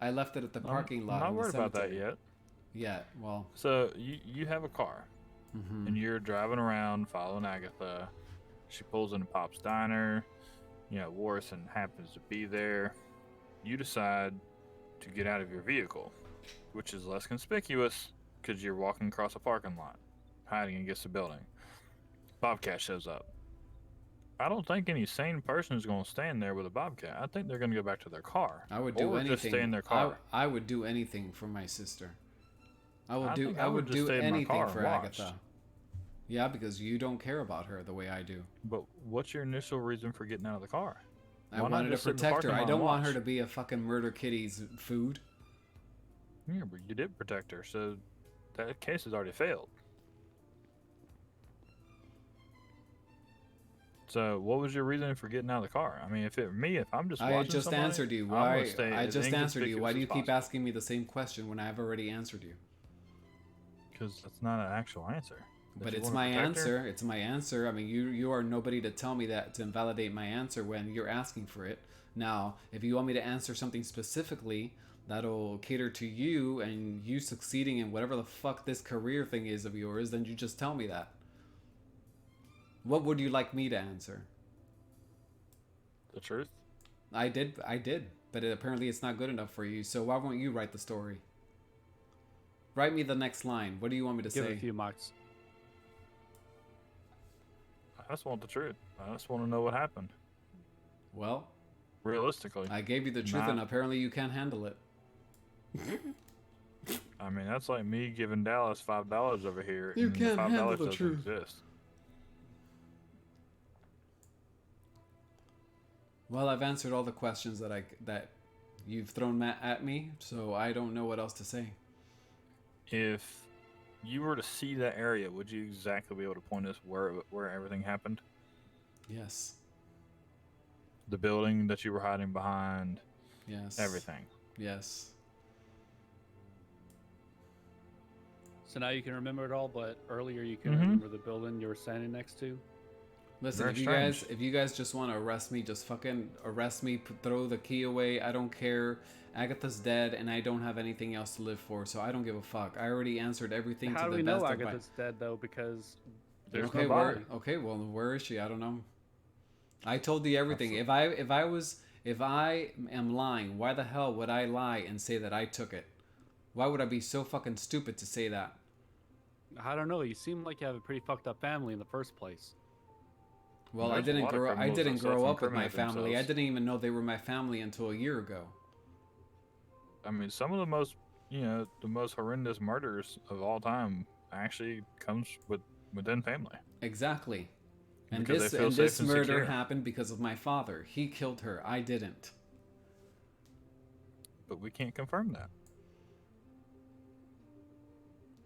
I left it at the I'm- parking lot. I'm in not the worried about that cemetery. yet. Yeah. Well. So you have a car, Mhm. and you're driving around following Agatha. She pulls into Pop's Diner. Warrison happens to be there. You decide to get out of your vehicle, which is less conspicuous because you're walking across a parking lot, hiding against a building. Bobcat shows up. I don't think any sane person is going to stand there with a bobcat. I think they're going to go back to their car. I would do or anything. just stay in their car. I would do anything for my sister. I would I do. think I I would would just do stay in my anything car for and watch. Agatha. Yeah, because you don't care about her the way I do. But what's your initial reason for getting out of the car? I Why not wanted to just sit in the protect her. parking I lot don't and want her watch? to be a fucking murder kitty's food. Yeah, but you did protect her, so that case has already failed. So, what was your reason for getting out of the car? I mean, if I'm just I watching just somebody, answered you. I'm gonna Why? stay I as just answered you. Why do you inconspicuous keep as asking me the same question when I've already answered you? Because that's not an actual answer. That But you it's wanna my protect her? answer. It's my answer. I mean, you are nobody to tell me that to invalidate my answer when you're asking for it. Now, if you want me to answer something specifically that'll cater to you and you succeeding in whatever the fuck this career thing is of yours, then you just tell me that. What would you like me to answer? The truth. I did, but apparently it's not good enough for you. So why won't you write the story? Write me the next line. What do you want me to Give say? it a few marks. I just want the truth. I just want to know what happened. Well, Realistically, I gave you the truth, Not- and apparently you can't handle it. I mean, that's like me giving Dallas $5 over here, You and the can't handle $5 the doesn't truth. exist. Well, I've answered all the questions that you've thrown at me, so I don't know what else to say. If you were to see that area, would you exactly be able to point us where everything happened? Yes. The building that you were hiding behind, Yes. everything. Yes. So now you can remember it all, but earlier you can Mhm. remember the building you were standing next to. Listen, Very if you guys just want to arrest me, just fucking arrest me. Throw the key away. I don't care. Agatha's dead, and I don't have anything else to live for, so I don't give a fuck. I already answered everything How to do the we best know of my. Agatha's dead though? Because there's Okay, no body. well, where is she? I don't know. I told you everything. Absolutely. If I am lying, why the hell would I lie and say that I took it? Why would I be so fucking stupid to say that? I don't know. You seem like you have a pretty fucked up family in the first place. Well, There's a lot of I criminals didn't that grow up with my self-incriminate family. I themselves. didn't even know they were my family until a year ago. I mean, some of the most, the most horrendous murders of all time actually comes within family. Exactly. And Because they feel this safe and murder secure. happened because of my father. He killed her. I didn't. But we can't confirm that.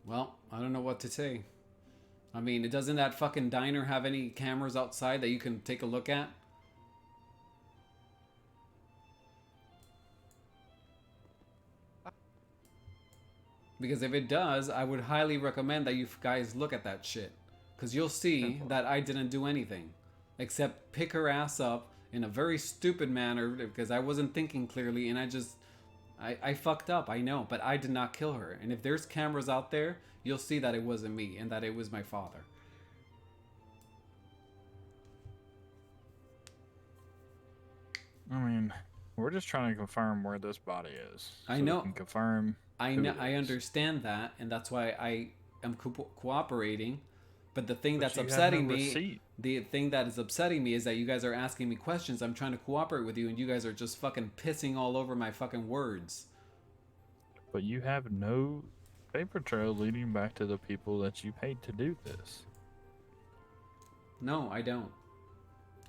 Well, I don't know what to say. I mean, doesn't that fucking diner have any cameras outside that you can take a look at? Because if it does, I would highly recommend that you guys look at that shit. Because you'll see that I didn't do anything. Except pick her ass up in a very stupid manner because I wasn't thinking clearly and I fucked up, I know. But I did not kill her. And if there's cameras out there, you'll see that it wasn't me and that it was my father. I mean, we're just trying to confirm where this body is. I so know. We can confirm. I who know, it I is. understand that, and that's why I am cooperating. But the thing But that's you have upsetting no me, receipt. the thing that is upsetting me is that you guys are asking me questions. I'm trying to cooperate with you, and you guys are just fucking pissing all over my fucking words. But you have no paper trail leading back to the people that you paid to do this. No, I don't.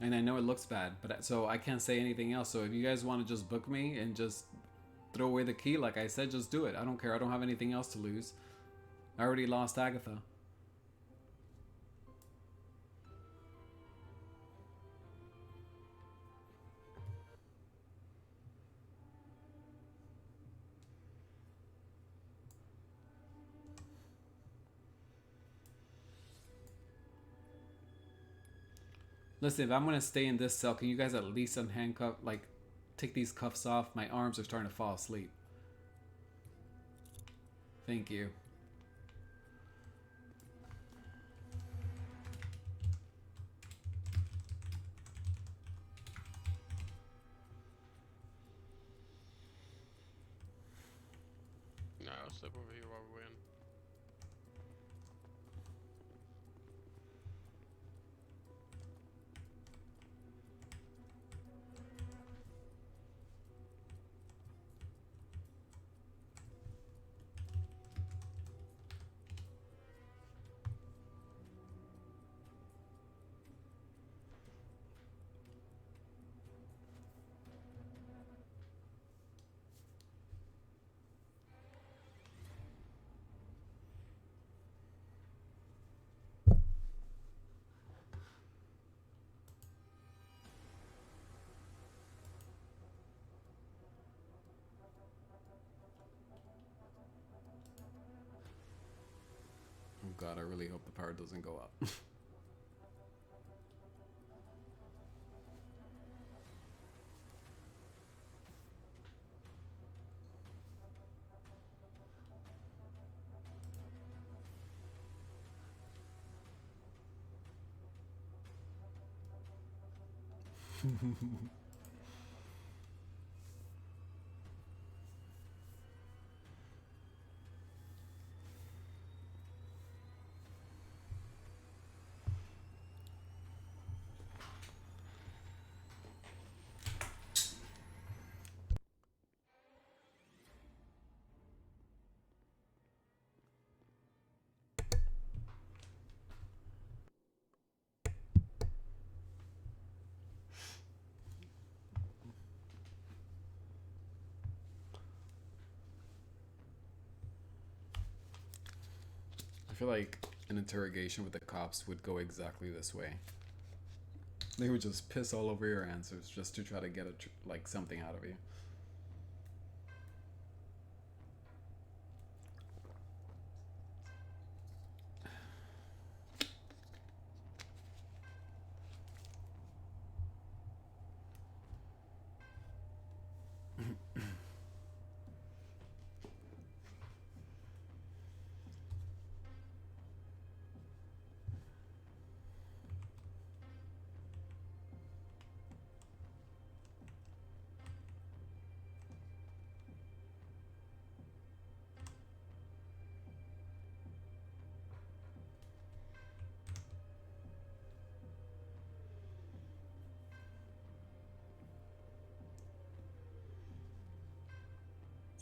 And I know it looks bad, but so I can't say anything else. So if you guys want to just book me and just throw away the key, like I said, just do it. I don't care. I don't have anything else to lose. I already lost Agatha. Listen, if I'm gonna stay in this cell, can you guys at least unhandcuff, like, take these cuffs off? My arms are starting to fall asleep. Thank you. No, I'll step over here while we win. God, I really hope the power doesn't go up. I feel like an interrogation with the cops would go exactly this way. They would just piss all over your answers just to try to get like something out of you.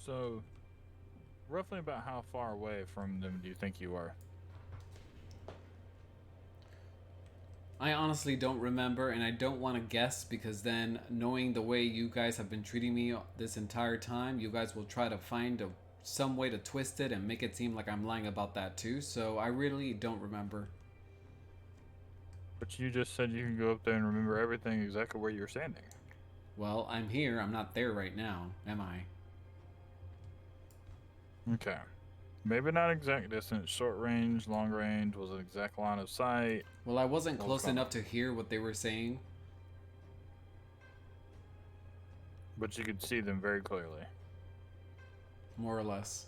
So, roughly about how far away from them do you think you are? I honestly don't remember, and I don't want to guess because then, knowing the way you guys have been treating me this entire time, you guys will try to find some way to twist it and make it seem like I'm lying about that too. So I really don't remember. But you just said you can go up there and remember everything exactly where you're standing. Well, I'm here. I'm not there right now, am I? Okay. Maybe not exact distance, short range, long range, was an exact line of sight. Well, I wasn't What was close going enough on? to hear what they were saying. But you could see them very clearly. More or less.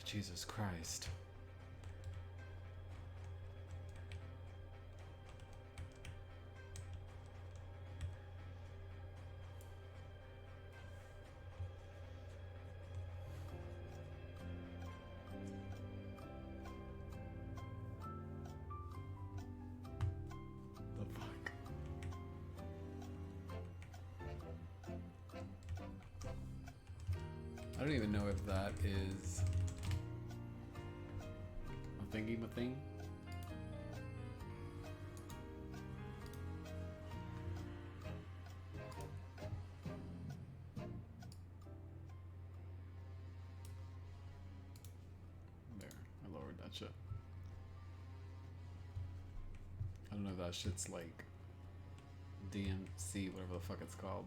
Jesus Christ. The fuck? I don't even know if that is a thingy ma thing. There, I lowered that shit. I don't know if that shit's like DMC, whatever the fuck it's called.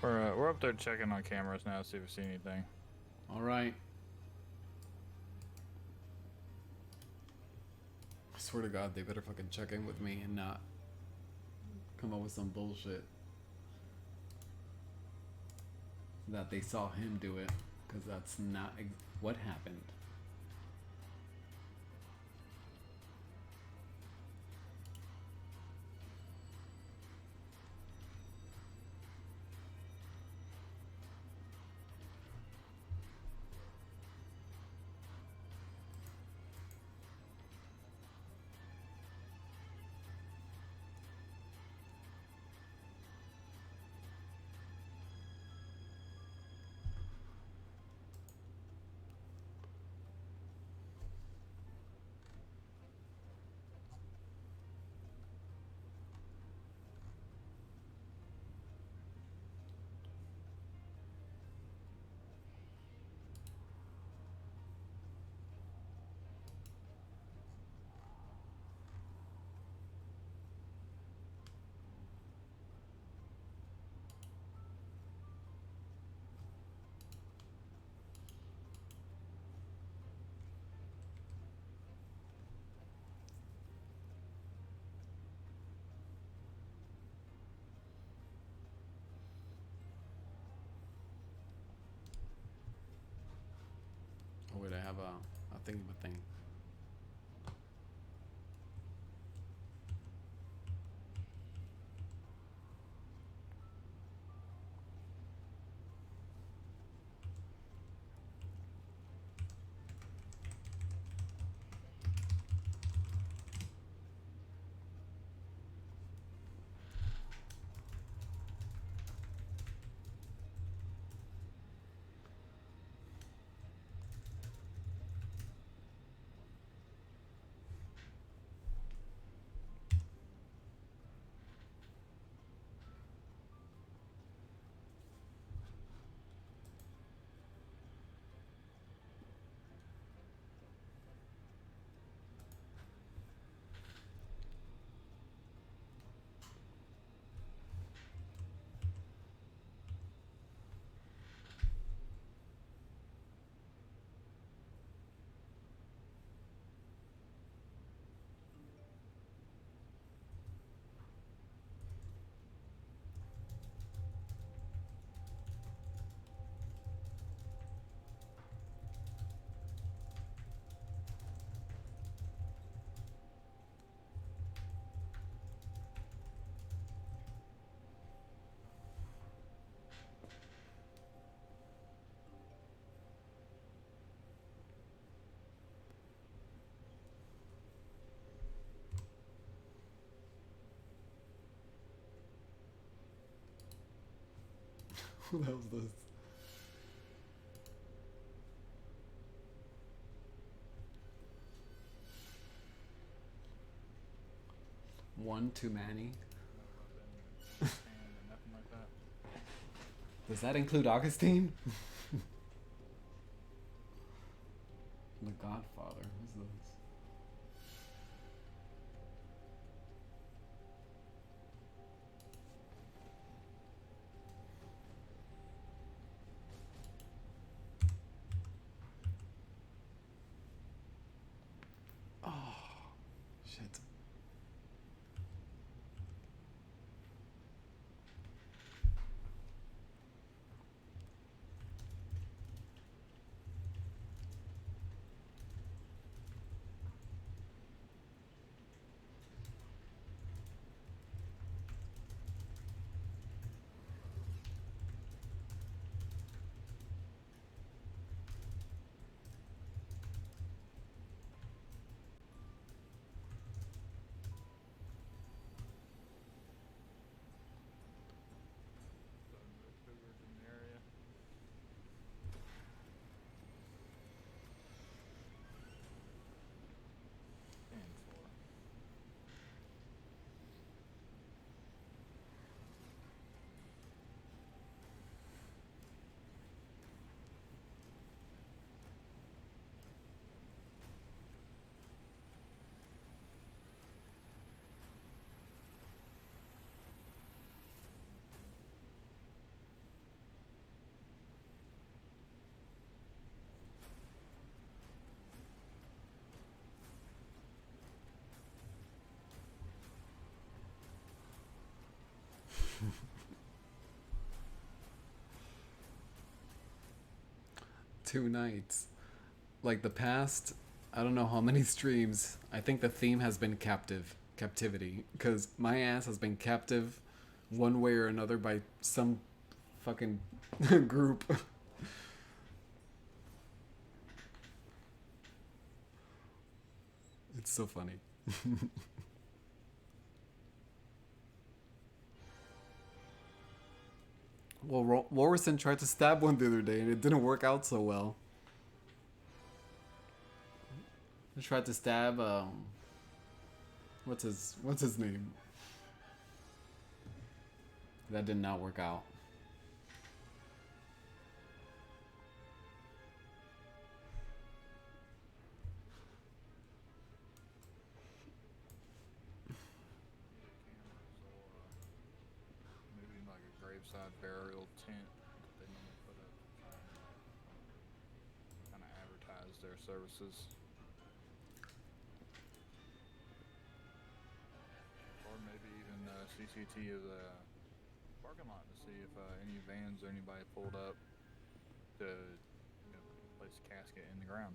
We're up there checking on cameras now, see if we see anything. All right. I swear to God, they better fucking check in with me and not come up with some bullshit that they saw him do it, because that's not what happened. Oh wait, I have a thing of a thing. Who the hell's this? One too many. Does that include Augustine? The Godfather. Who's this? Oh, shit. 2 nights. Like the past, I don't know how many streams. I think the theme has been captivity, because my ass has been captive one way or another by some fucking group. It's so funny. Well, Warrison tried to stab one the other day and it didn't work out so well. He tried to stab what's his name? That did not work out. Maybe like a graveside burial tent that they normally put up to try and kind of advertise their services. Or maybe even CCT of the parking lot to see if any vans or anybody pulled up to place a casket in the ground.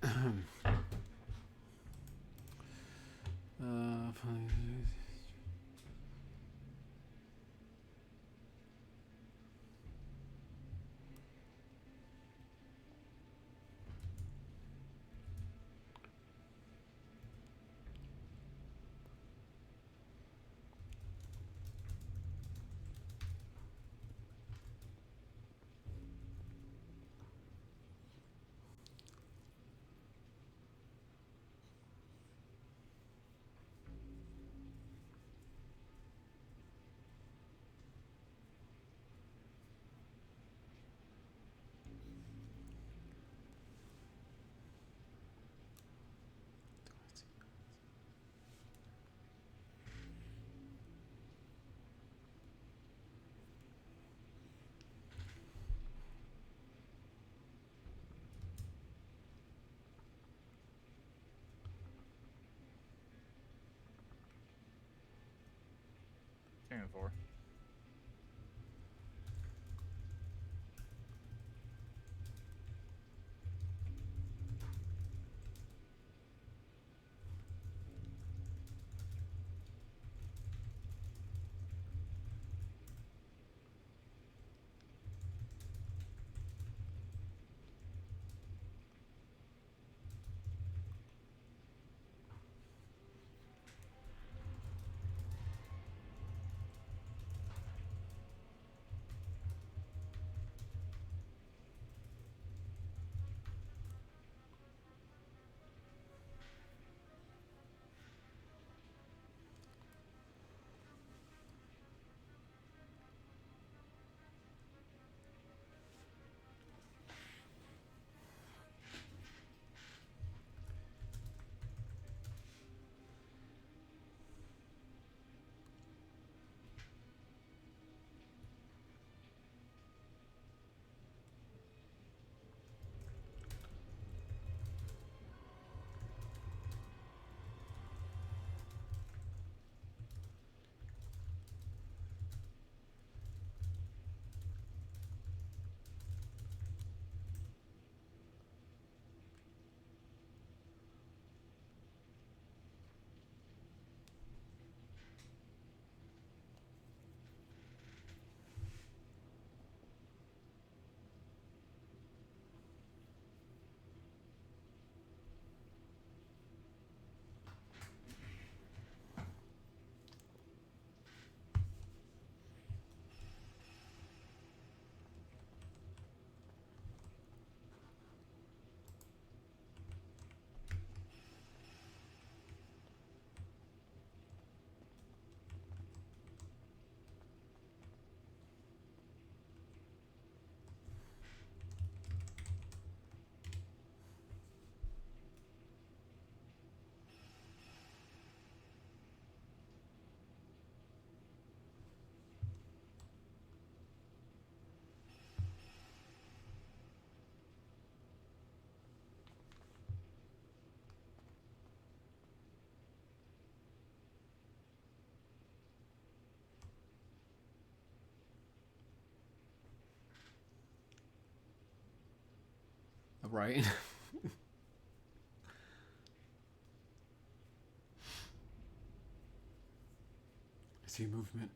uh, Ten four. right. I see movement.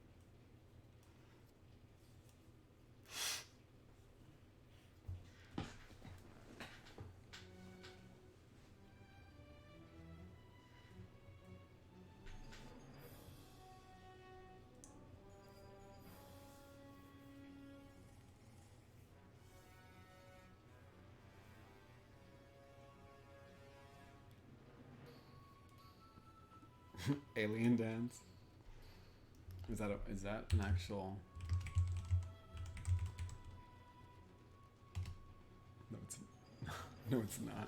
Alien dance. Is that an actual? No, it's no, it's not.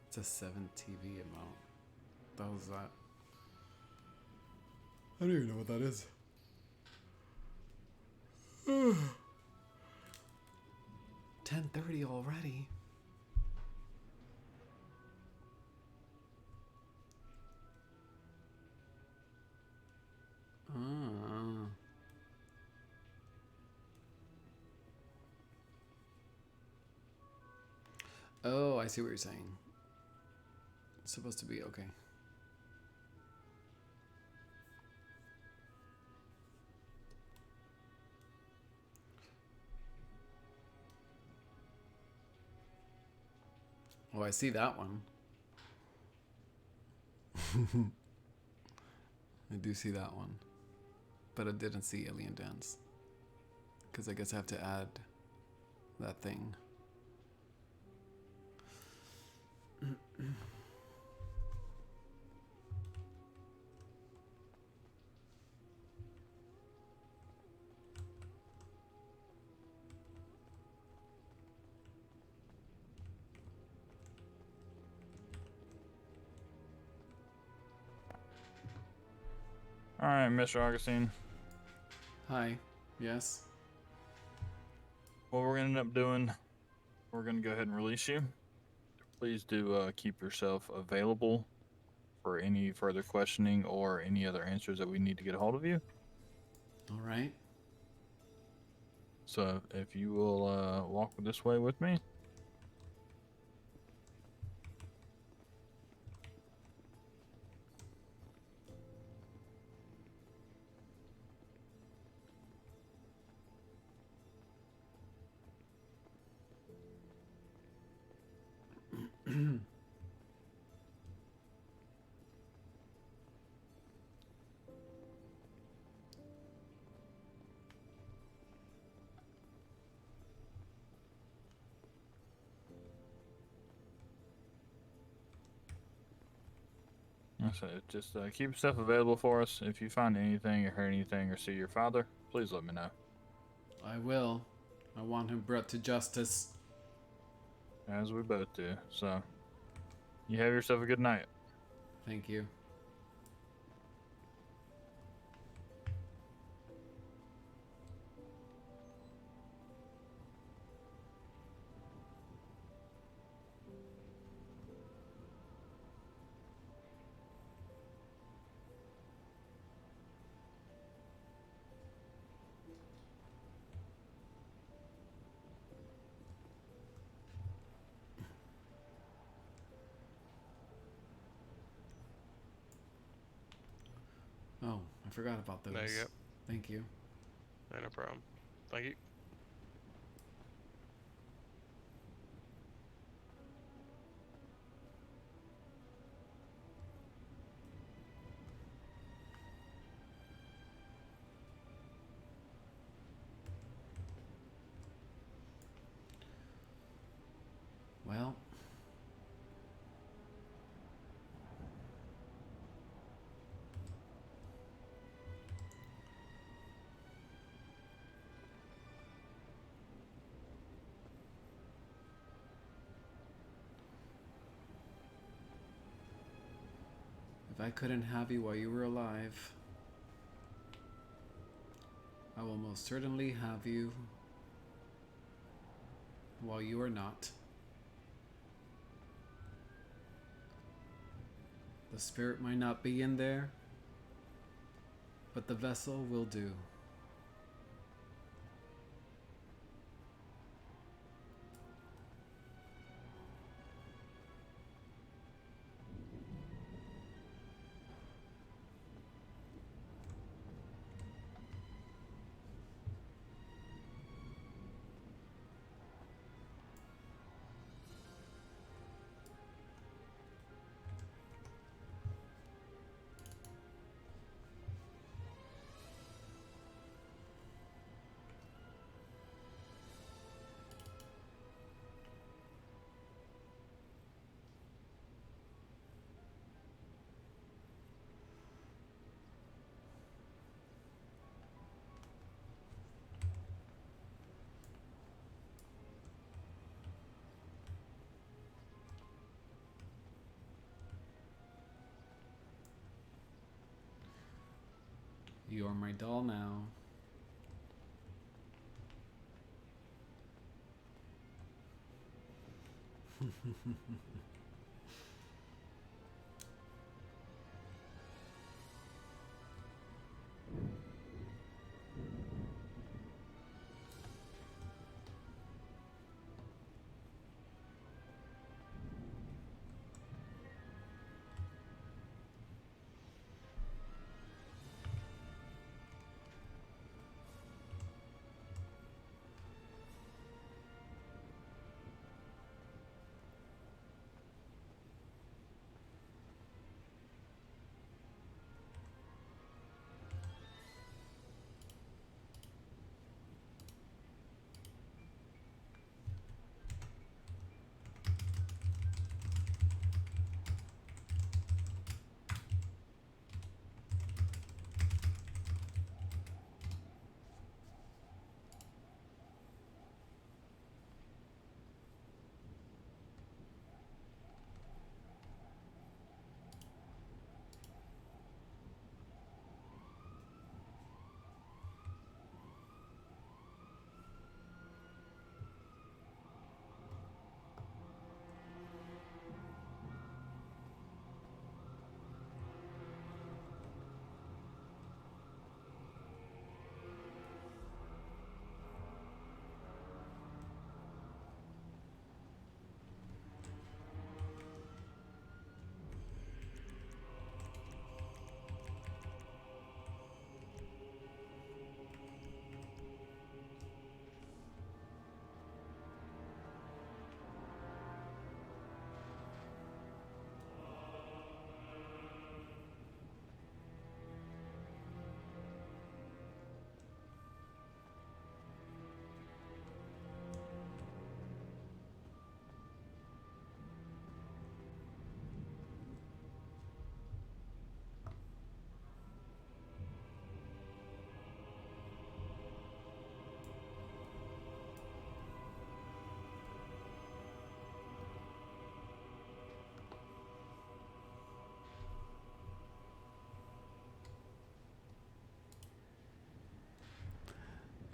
It's a 7 TV amount. What the hell is that? I don't even know what that is. 10:30 already. Oh, I see what you're saying. It's supposed to be okay. Oh, I see that one. I do see that one. But I didn't see Alien Dance. Because I guess I have to add that thing. All right, Mr. Augustine. Hi. Yes? What we're gonna end up doing, we're gonna go ahead and release you. Please do keep yourself available for any further questioning or any other answers that we need to get a hold of you. All right. So if you will walk this way with me. So just keep yourself available for us. If you find anything or hear anything or see your father, please let me know. I will. I want him brought to justice. As we both do. So you have yourself a good night. Thank you. Oh, I forgot about those. There you go. Thank you. No problem. Thank you. Well, if I couldn't have you while you were alive, I will most certainly have you while you are not. The spirit might not be in there, but the vessel will do. You are my doll now.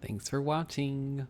Thanks for watching.